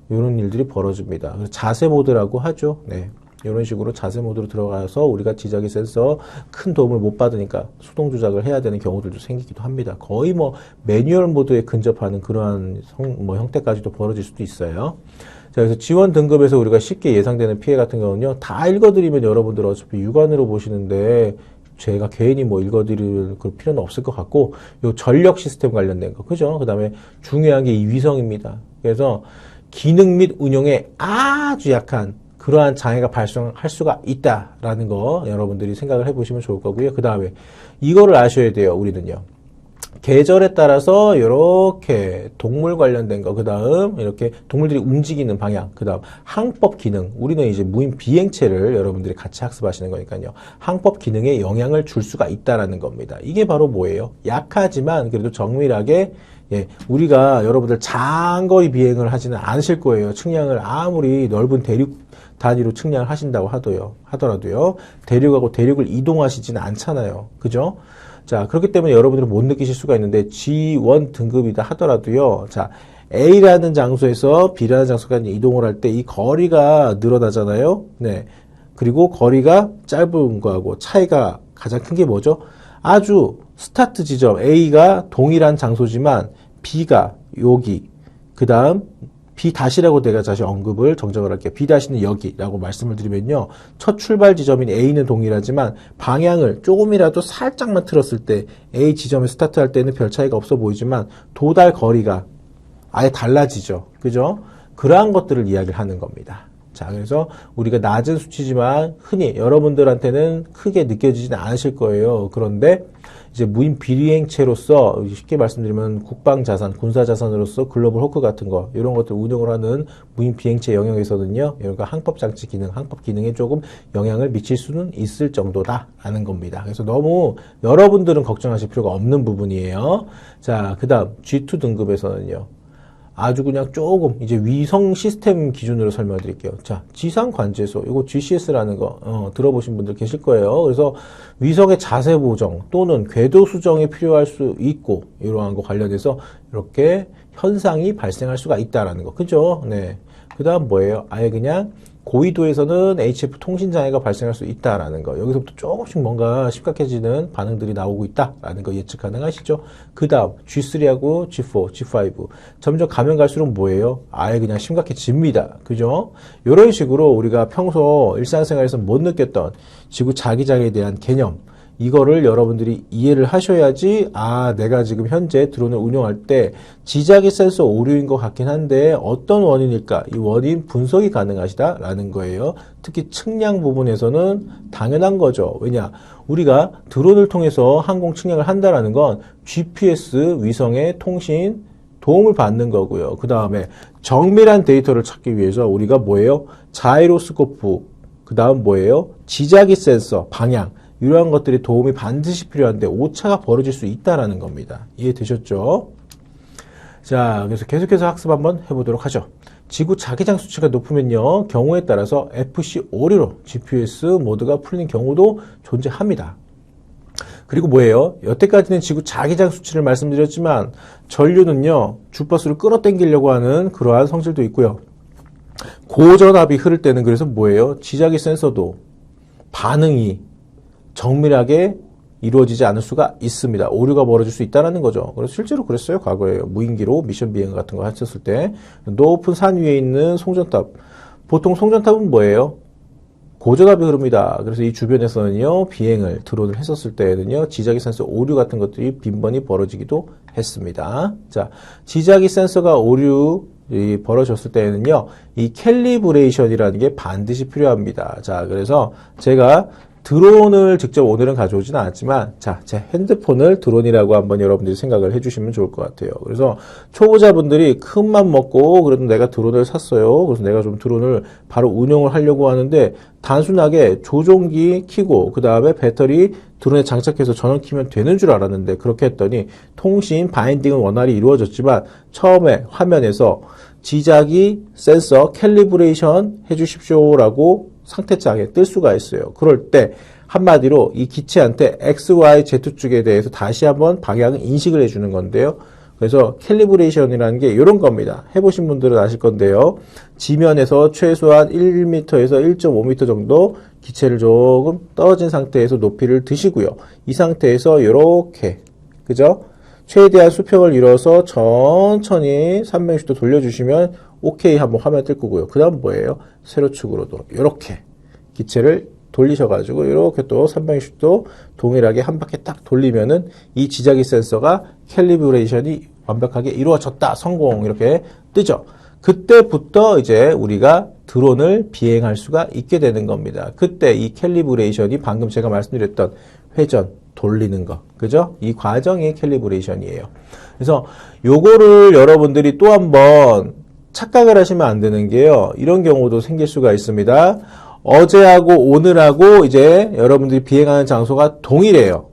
이런 일들이 벌어집니다. 그래서 자세 모드라고 하죠. 네. 이런 식으로 자세 모드로 들어가서 우리가 지자기 센서 큰 도움을 못 받으니까 수동 조작을 해야 되는 경우들도 생기기도 합니다. 거의 뭐 매뉴얼 모드에 근접하는 그러한 형태까지도 벌어질 수도 있어요. 자, 그래서 지원 등급에서 우리가 쉽게 예상되는 피해 같은 경우는요, 다 읽어드리면 여러분들 어차피 육안으로 보시는데 제가 괜히 뭐 읽어드릴 그 필요는 없을 것 같고, 요 전력 시스템 관련된 거, 그죠? 그 다음에 중요한 게 이 위성입니다. 그래서 기능 및 운용에 아주 약한 그러한 장애가 발생할 수가 있다라는 거 여러분들이 생각을 해보시면 좋을 거고요. 그 다음에 이거를 아셔야 돼요. 우리는요, 계절에 따라서 이렇게 동물 관련된 거, 그 다음 이렇게 동물들이 움직이는 방향, 그 다음 항법 기능, 우리는 이제 무인 비행체를 여러분들이 같이 학습하시는 거니까요, 항법 기능에 영향을 줄 수가 있다라는 겁니다. 이게 바로 뭐예요? 약하지만 그래도 정밀하게, 예, 우리가 여러분들 장거리 비행을 하지는 않으실 거예요. 측량을 아무리 넓은 대륙 단위로 측량을 하신다고 하더라도요, 대륙하고 대륙을 이동하시지는 않잖아요. 그죠? 자, 그렇기 때문에 여러분들은 못 느끼실 수가 있는데 G1 등급이다 하더라도요, 자, A라는 장소에서 B라는 장소까지 이동을 할 때 이 거리가 늘어나잖아요. 네. 그리고 거리가 짧은 거하고 차이가 가장 큰 게 뭐죠? 아주 스타트 지점 A가 동일한 장소지만 B가 여기, 그 다음 B-라고 내가 다시 언급을 정정을 할게요. B-는 여기라고 말씀을 드리면요, 첫 출발 지점인 A는 동일하지만 방향을 조금이라도 살짝만 틀었을 때 A 지점에 스타트할 때는 별 차이가 없어 보이지만 도달 거리가 아예 달라지죠. 그죠? 그러한 것들을 이야기를 하는 겁니다. 자, 그래서 우리가 낮은 수치지만 흔히 여러분들한테는 크게 느껴지지는 않으실 거예요. 그런데 이제 무인 비행체로서 쉽게 말씀드리면 국방자산, 군사자산으로서 글로벌 호크 같은 거, 이런 것들 운영을 하는 무인 비행체 영역에서는요, 이런 항법장치 기능, 항법 기능에 조금 영향을 미칠 수는 있을 정도다라는 겁니다. 그래서 너무 여러분들은 걱정하실 필요가 없는 부분이에요. 자, 그 다음 G2 등급에서는요, 아주 그냥 조금 이제 위성 시스템 기준으로 설명해 드릴게요. 자, 지상 관제소, 이거 GCS라는 거 들어보신 분들 계실 거예요. 그래서 위성의 자세 보정 또는 궤도 수정이 필요할 수 있고, 이러한 거 관련해서 이렇게 현상이 발생할 수가 있다라는 거. 그죠? 네. 그 다음 뭐예요? 아예 그냥 고위도에서는 HF 통신 장애가 발생할 수 있다라는 거. 여기서부터 조금씩 뭔가 심각해지는 반응들이 나오고 있다라는 거 예측 가능하시죠? 그 다음 G3하고 G4, G5 점점 가면 갈수록 뭐예요? 아예 그냥 심각해집니다. 그죠? 이런 식으로 우리가 평소 일상생활에서 못 느꼈던 지구 자기장에 대한 개념, 이거를 여러분들이 이해를 하셔야지, 아, 내가 지금 현재 드론을 운용할 때 지자기 센서 오류인 것 같긴 한데 어떤 원인일까? 이 원인 분석이 가능하시다라는 거예요. 특히 측량 부분에서는 당연한 거죠. 왜냐? 우리가 드론을 통해서 항공 측량을 한다라는 건 GPS 위성의 통신 도움을 받는 거고요. 그 다음에 정밀한 데이터를 찾기 위해서 우리가 뭐예요? 자이로스코프, 그 다음 뭐예요? 지자기 센서, 방향, 이러한 것들이 도움이 반드시 필요한데 오차가 벌어질 수 있다라는 겁니다. 이해되셨죠? 자, 그래서 계속해서 학습 한번 해보도록 하죠. 지구 자기장 수치가 높으면요, 경우에 따라서 FC 오류로 GPS 모드가 풀리는 경우도 존재합니다. 그리고 뭐예요? 여태까지는 지구 자기장 수치를 말씀드렸지만 전류는요, 주파수를 끌어당기려고 하는 그러한 성질도 있고요. 고전압이 흐를 때는 그래서 뭐예요? 지자기 센서도 반응이 정밀하게 이루어지지 않을 수가 있습니다. 오류가 벌어질 수 있다는 거죠. 그래서 실제로 그랬어요. 과거에 무인기로 미션 비행 같은 거 하셨을 때 높은 산 위에 있는 송전탑, 보통 송전탑은 뭐예요? 고전압이 흐릅니다. 그래서 이 주변에서는요, 비행을, 드론을 했었을 때에는요, 지자기 센서 오류 같은 것들이 빈번히 벌어지기도 했습니다. 자, 지자기 센서가 오류 벌어졌을 때에는요, 이 캘리브레이션이라는 게 반드시 필요합니다. 자, 그래서 제가 드론을 직접 오늘은 가져오지는 않았지만, 자, 제 핸드폰을 드론이라고 한번 여러분들이 생각을 해주시면 좋을 것 같아요. 그래서 초보자분들이 큰 맘 먹고, 그래도 내가 드론을 샀어요. 그래서 내가 좀 드론을 바로 운용을 하려고 하는데, 단순하게 조종기 키고, 그 다음에 배터리 드론에 장착해서 전원 키면 되는 줄 알았는데, 그렇게 했더니, 통신, 바인딩은 원활히 이루어졌지만, 처음에 화면에서 지자기 센서 캘리브레이션 해주십시오라고 상태장에 뜰 수가 있어요. 그럴 때 한마디로 이 기체한테 X, Y, Z 쪽에 대해서 다시 한번 방향을 인식을 해주는 건데요. 그래서 캘리브레이션이라는 게 이런 겁니다. 해보신 분들은 아실 건데요. 지면에서 최소한 1m에서 1.5m 정도 기체를 조금 떨어진 상태에서 높이를 드시고요. 이 상태에서 이렇게, 그죠? 최대한 수평을 이뤄서 천천히 360도 돌려주시면 OK 한번 화면 뜰 거고요. 그 다음 뭐예요? 세로축으로도 이렇게 기체를 돌리셔가지고 이렇게 또 360도 동일하게 한 바퀴 딱 돌리면은 이 지자기 센서가 캘리브레이션이 완벽하게 이루어졌다. 성공. 이렇게 뜨죠. 그때부터 이제 우리가 드론을 비행할 수가 있게 되는 겁니다. 그때 이 캘리브레이션이 방금 제가 말씀드렸던 회전, 돌리는 거. 그죠? 이 과정이 캘리브레이션이에요. 그래서 요거를 여러분들이 또 한번 착각을 하시면 안 되는 게요. 이런 경우도 생길 수가 있습니다. 어제하고 오늘하고 이제 여러분들이 비행하는 장소가 동일해요.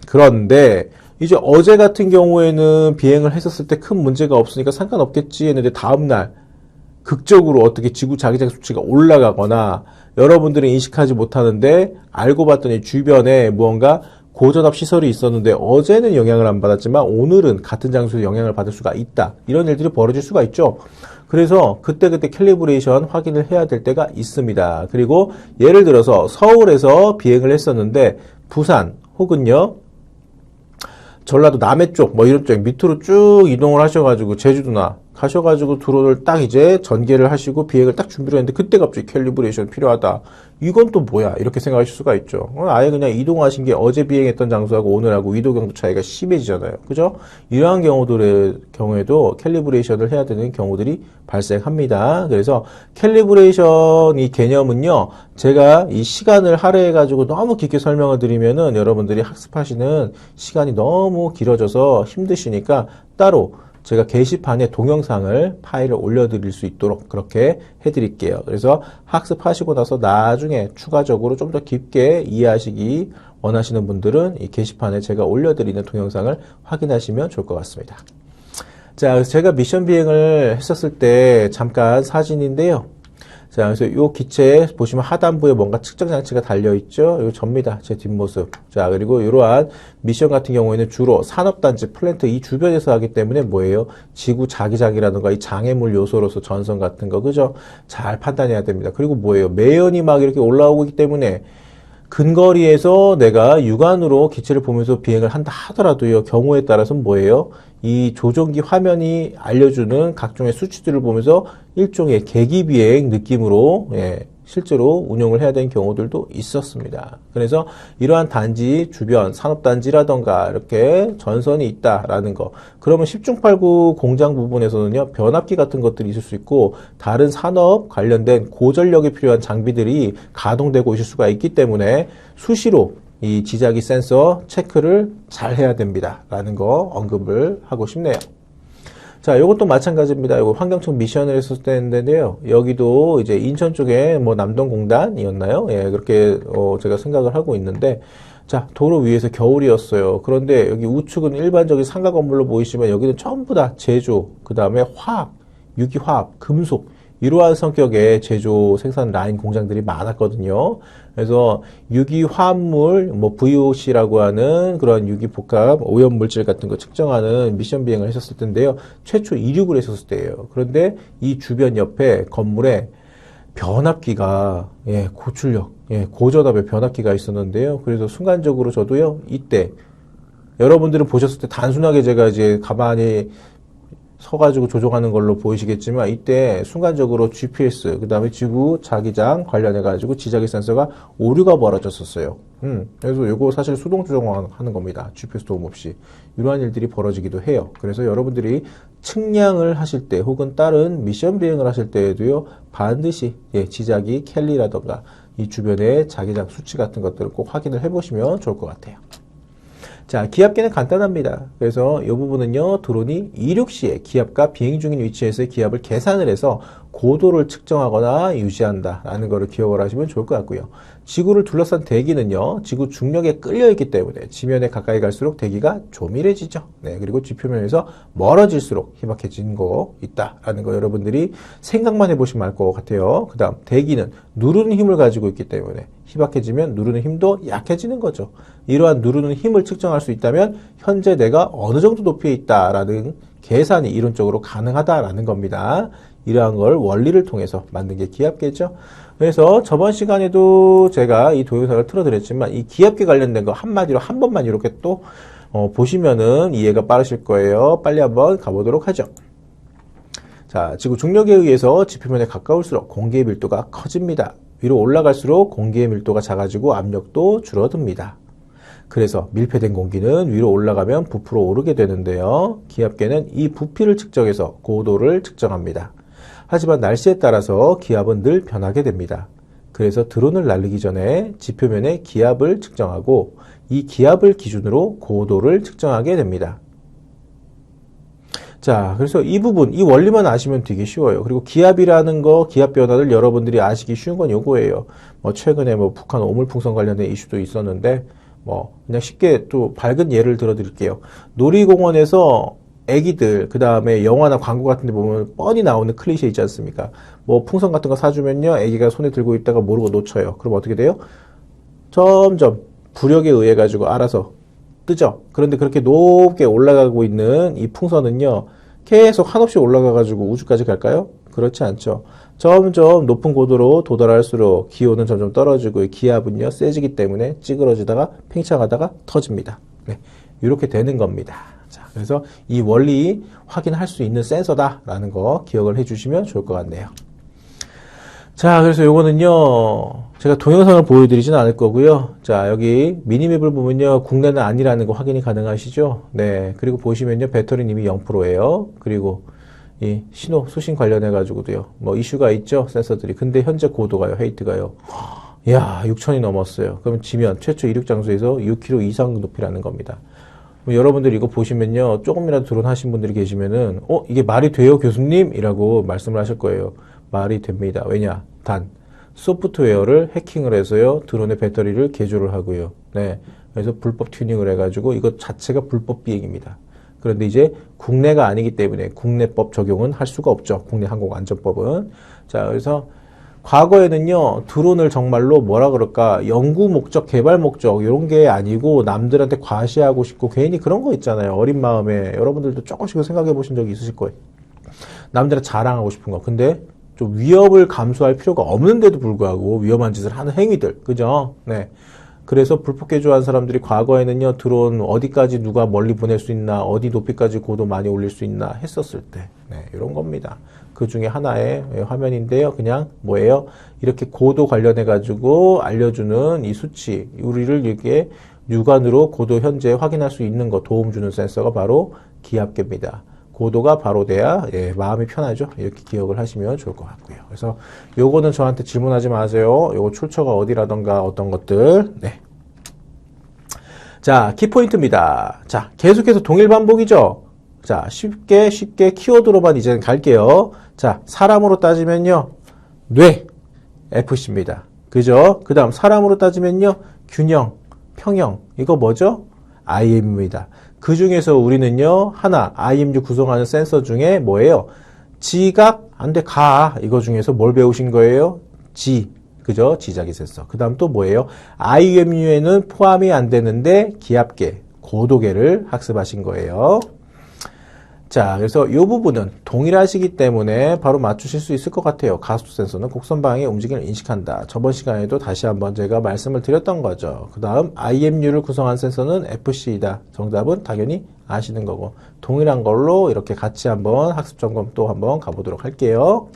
그런데 이제 어제 같은 경우에는 비행을 했었을 때 큰 문제가 없으니까 상관없겠지 했는데 다음날 극적으로 어떻게 지구 자기장 수치가 올라가거나 여러분들은 인식하지 못하는데 알고 봤더니 주변에 무언가 고전압 시설이 있었는데 어제는 영향을 안 받았지만 오늘은 같은 장소에서 영향을 받을 수가 있다. 이런 일들이 벌어질 수가 있죠. 그래서 그때그때 캘리브레이션 확인을 해야 될 때가 있습니다. 그리고 예를 들어서 서울에서 비행을 했었는데 부산 혹은요 전라도 남해 쪽 뭐 이런 쪽 밑으로 쭉 이동을 하셔가지고 제주도나 가셔가지고 드론을 딱 이제 전개를 하시고 비행을 딱 준비를 했는데 그때 갑자기 캘리브레이션 필요하다. 이건 또 뭐야? 이렇게 생각하실 수가 있죠. 아예 그냥 이동하신 게 어제 비행했던 장소하고 오늘하고 위도경도 차이가 심해지잖아요. 그죠? 이러한 경우들의 경우에도 캘리브레이션을 해야 되는 경우들이 발생합니다. 그래서 캘리브레이션 이 개념은요, 제가 이 시간을 할애해가지고 너무 깊게 설명을 드리면은 여러분들이 학습하시는 시간이 너무 길어져서 힘드시니까 따로 제가 게시판에 동영상을 파일을 올려드릴 수 있도록 그렇게 해드릴게요. 그래서 학습하시고 나서 나중에 추가적으로 좀 더 깊게 이해하시기 원하시는 분들은 이 게시판에 제가 올려드리는 동영상을 확인하시면 좋을 것 같습니다. 자, 그래서 제가 미션 비행을 했었을 때 잠깐 사진인데요. 자, 그래서 이 기체에 보시면 하단부에 뭔가 측정 장치가 달려있죠? 이거 접니다. 제 뒷모습. 자, 그리고 이러한 미션 같은 경우에는 주로 산업단지, 플랜트 이 주변에서 하기 때문에 뭐예요? 지구 자기장이라든가 이 장애물 요소로서 전선 같은 거, 그죠? 잘 판단해야 됩니다. 그리고 뭐예요? 매연이 막 이렇게 올라오고 있기 때문에 근거리에서 내가 육안으로 기체를 보면서 비행을 한다 하더라도요, 경우에 따라서는 뭐예요? 이 조종기 화면이 알려주는 각종의 수치들을 보면서 일종의 계기비행 느낌으로, 실제로 운용을 해야 되는 경우들도 있었습니다. 그래서 이러한 단지 주변 산업단지라던가 이렇게 전선이 있다라는 거. 그러면 10중8구 공장 부분에서는요, 변압기 같은 것들이 있을 수 있고 다른 산업 관련된 고전력이 필요한 장비들이 가동되고 있을 수가 있기 때문에 수시로 이 지자기 센서 체크를 잘 해야 됩니다. 라는 거 언급을 하고 싶네요. 자, 요것도 마찬가지입니다. 요거 환경청 미션을 했을 때인데요. 여기도 이제 인천 쪽에 뭐 남동공단이었나요? 예, 그렇게 제가 생각을 하고 있는데, 자, 도로 위에서 겨울이었어요. 그런데 여기 우측은 일반적인 상가 건물로 보이시면 여기는 전부 다 제조, 그 다음에 화학, 유기화학, 금속 이러한 성격의 제조 생산 라인 공장들이 많았거든요. 그래서 유기화합물, 뭐 VOC라고 하는 그런 유기복합 오염물질 같은 거 측정하는 미션 비행을 했었을 텐데요. 최초 이륙을 했었을 때예요. 그런데 이 주변 옆에 건물에 변압기가 고출력, 고전압의 변압기가 있었는데요. 그래서 순간적으로 저도요, 이때 여러분들은 보셨을 때 단순하게 제가 이제 가만히 서가지고 조종하는 걸로 보이시겠지만 이때 순간적으로 GPS, 그 다음에 지구 자기장 관련해가지고 지자기 센서가 오류가 벌어졌었어요. 그래서 요거 사실 수동 조종하는 겁니다. GPS 도움 없이. 이러한 일들이 벌어지기도 해요. 그래서 여러분들이 측량을 하실 때 혹은 다른 미션 비행을 하실 때에도요, 반드시 지자기 캘리라던가 이 주변의 자기장 수치 같은 것들을 꼭 확인을 해보시면 좋을 것 같아요. 자, 기압계는 간단합니다. 그래서 이 부분은요, 드론이 이륙 시에 기압과 비행 중인 위치에서의 기압을 계산을 해서 고도를 측정하거나 유지한다라는 것을 기억을 하시면 좋을 것 같고요. 지구를 둘러싼 대기는요, 지구 중력에 끌려있기 때문에 지면에 가까이 갈수록 대기가 조밀해지죠. 네, 그리고 지표면에서 멀어질수록 희박해진 거 있다라는 거 여러분들이 생각만 해보시면 알 것 같아요. 그 다음, 대기는 누르는 힘을 가지고 있기 때문에 희박해지면 누르는 힘도 약해지는 거죠. 이러한 누르는 힘을 측정할 수 있다면 현재 내가 어느 정도 높이에 있다라는 계산이 이론적으로 가능하다라는 겁니다. 이러한 걸 원리를 통해서 만든 게 기압계죠. 그래서 저번 시간에도 제가 이 동영상을 틀어드렸지만 이 기압계 관련된 거 한마디로 한 번만 이렇게 또 보시면은 이해가 빠르실 거예요. 빨리 한번 가보도록 하죠. 자, 지구 중력에 의해서 지표면에 가까울수록 공기의 밀도가 커집니다. 위로 올라갈수록 공기의 밀도가 작아지고 압력도 줄어듭니다. 그래서 밀폐된 공기는 위로 올라가면 부피로 오르게 되는데요. 기압계는 이 부피를 측정해서 고도를 측정합니다. 하지만 날씨에 따라서 기압은 늘 변하게 됩니다. 그래서 드론을 날리기 전에 지표면의 기압을 측정하고 이 기압을 기준으로 고도를 측정하게 됩니다. 자, 그래서 이 부분, 이 원리만 아시면 되게 쉬워요. 그리고 기압이라는 거, 기압 변화를 여러분들이 아시기 쉬운 건 요거예요. 최근에 북한 오물풍선 관련된 이슈도 있었는데, 그냥 쉽게 또 밝은 예를 들어 드릴게요. 놀이공원에서 애기들, 그 다음에 영화나 광고 같은 데 보면 뻔히 나오는 클리셰 있지 않습니까? 풍선 같은 거 사주면요, 애기가 손에 들고 있다가 모르고 놓쳐요. 그럼 어떻게 돼요? 점점 부력에 의해 가지고 알아서 뜨죠. 그런데 그렇게 높게 올라가고 있는 이 풍선은요, 계속 한없이 올라가가지고 우주까지 갈까요? 그렇지 않죠. 점점 높은 고도로 도달할수록 기온은 점점 떨어지고 기압은요, 세지기 때문에 찌그러지다가 팽창하다가 터집니다. 네, 이렇게 되는 겁니다. 자, 그래서 이 원리 확인할 수 있는 센서다라는 거 기억을 해주시면 좋을 것 같네요. 자, 그래서 요거는요, 제가 동영상을 보여드리진 않을 거고요. 자, 여기 미니맵을 보면요, 국내는 아니라는 거 확인이 가능하시죠? 네. 그리고 보시면요, 배터리는 이미 0%예요. 그리고 이 신호, 수신 관련해가지고도요, 이슈가 있죠, 센서들이. 근데 현재 고도가요, 헤이트가요. 이야, 6,000이 넘었어요. 그럼 지면, 최초 이륙 장소에서 6km 이상 높이라는 겁니다. 여러분들 이거 보시면요, 조금이라도 드론 하신 분들이 계시면은, 이게 말이 돼요, 교수님? 이라고 말씀을 하실 거예요. 말이 됩니다. 왜냐? 단, 소프트웨어를 해킹을 해서요, 드론의 배터리를 개조를 하고요. 네. 그래서 불법 튜닝을 해가지고 이것 자체가 불법 비행입니다. 그런데 이제 국내가 아니기 때문에 국내법 적용은 할 수가 없죠. 국내 항공안전법은. 자, 그래서 과거에는요, 드론을 정말로 뭐라 그럴까, 연구 목적, 개발 목적, 이런 게 아니고 남들한테 과시하고 싶고 괜히 그런 거 있잖아요. 어린 마음에. 여러분들도 조금씩 생각해 보신 적이 있으실 거예요. 남들한테 자랑하고 싶은 거. 근데 좀 위협을 감수할 필요가 없는데도 불구하고 위험한 짓을 하는 행위들. 그죠? 네. 그래서 불법 개조한 사람들이 과거에는요, 드론 어디까지 누가 멀리 보낼 수 있나, 어디 높이까지 고도 많이 올릴 수 있나 했었을 때. 네, 이런 겁니다. 그 중에 하나의 화면인데요. 그냥 뭐예요? 이렇게 고도 관련해가지고 알려주는 이 수치, 우리를 이렇게 육안으로 고도 현재 확인할 수 있는 거 도움 주는 센서가 바로 기압계입니다. 고도가 바로 돼야 마음이 편하죠. 이렇게 기억을 하시면 좋을 것 같고요. 그래서 요거는 저한테 질문하지 마세요. 요거 출처가 어디라던가 어떤 것들. 네. 자, 키포인트입니다. 자, 계속해서 동일 반복이죠. 자, 쉽게 키워드로만 이제는 갈게요. 자, 사람으로 따지면요, 뇌, FC입니다. 그죠? 그 다음 사람으로 따지면요, 균형, 평형. 이거 뭐죠? IM입니다. 그 중에서 우리는요, 하나, IMU 구성하는 센서 중에 뭐예요? 지각, 안 돼, 가. 이거 중에서 뭘 배우신 거예요? 지. 그죠? 지자기 센서. 그 다음 또 뭐예요? IUMU에는 포함이 안 되는데 기압계, 고도계를 학습하신 거예요. 자, 그래서 이 부분은 동일하시기 때문에 바로 맞추실 수 있을 것 같아요. 가속도 센서는 곡선 방향의 움직임을 인식한다. 저번 시간에도 다시 한번 제가 말씀을 드렸던 거죠. 그 다음 IMU를 구성한 센서는 FC이다. 정답은 당연히 아시는 거고 동일한 걸로 이렇게 같이 한번 학습 점검 또 한번 가보도록 할게요.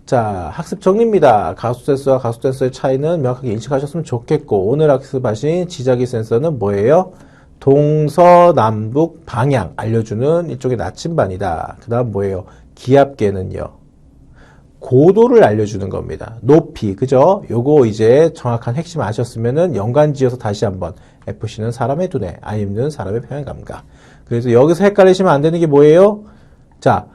자, 학습 정리입니다. 가속도 센서와 가속도 센서의 차이는 명확하게 인식하셨으면 좋겠고 오늘 학습하신 지자기 센서는 뭐예요? 동서남북 방향 알려주는 일종의 나침반이다. 그 다음 뭐예요? 기압계는요. 고도를 알려주는 겁니다. 높이, 그죠? 요거 이제 정확한 핵심 아셨으면은 연관 지어서 다시 한번 FC는 사람의 두뇌, IMU는 사람의 평형 감각. 그래서 여기서 헷갈리시면 안 되는 게 뭐예요? 자,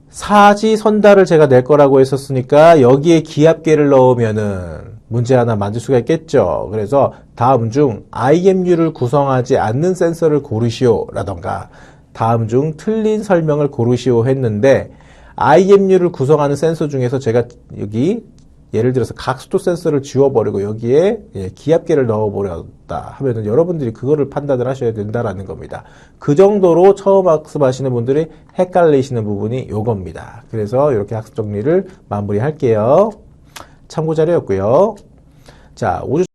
사지선다를 제가 낼 거라고 했었으니까 여기에 기압계를 넣으면은 문제 하나 만들 수가 있겠죠. 그래서 다음 중 IMU를 구성하지 않는 센서를 고르시오 라던가 다음 중 틀린 설명을 고르시오 했는데 IMU를 구성하는 센서 중에서 제가 여기 예를 들어서 각속도 센서를 지워버리고 여기에 기압계를 넣어버렸다 하면은 여러분들이 그거를 판단을 하셔야 된다라는 겁니다. 그 정도로 처음 학습하시는 분들이 헷갈리시는 부분이 요겁니다. 그래서 이렇게 학습 정리를 마무리할게요. 참고 자료였고요. 자, 5주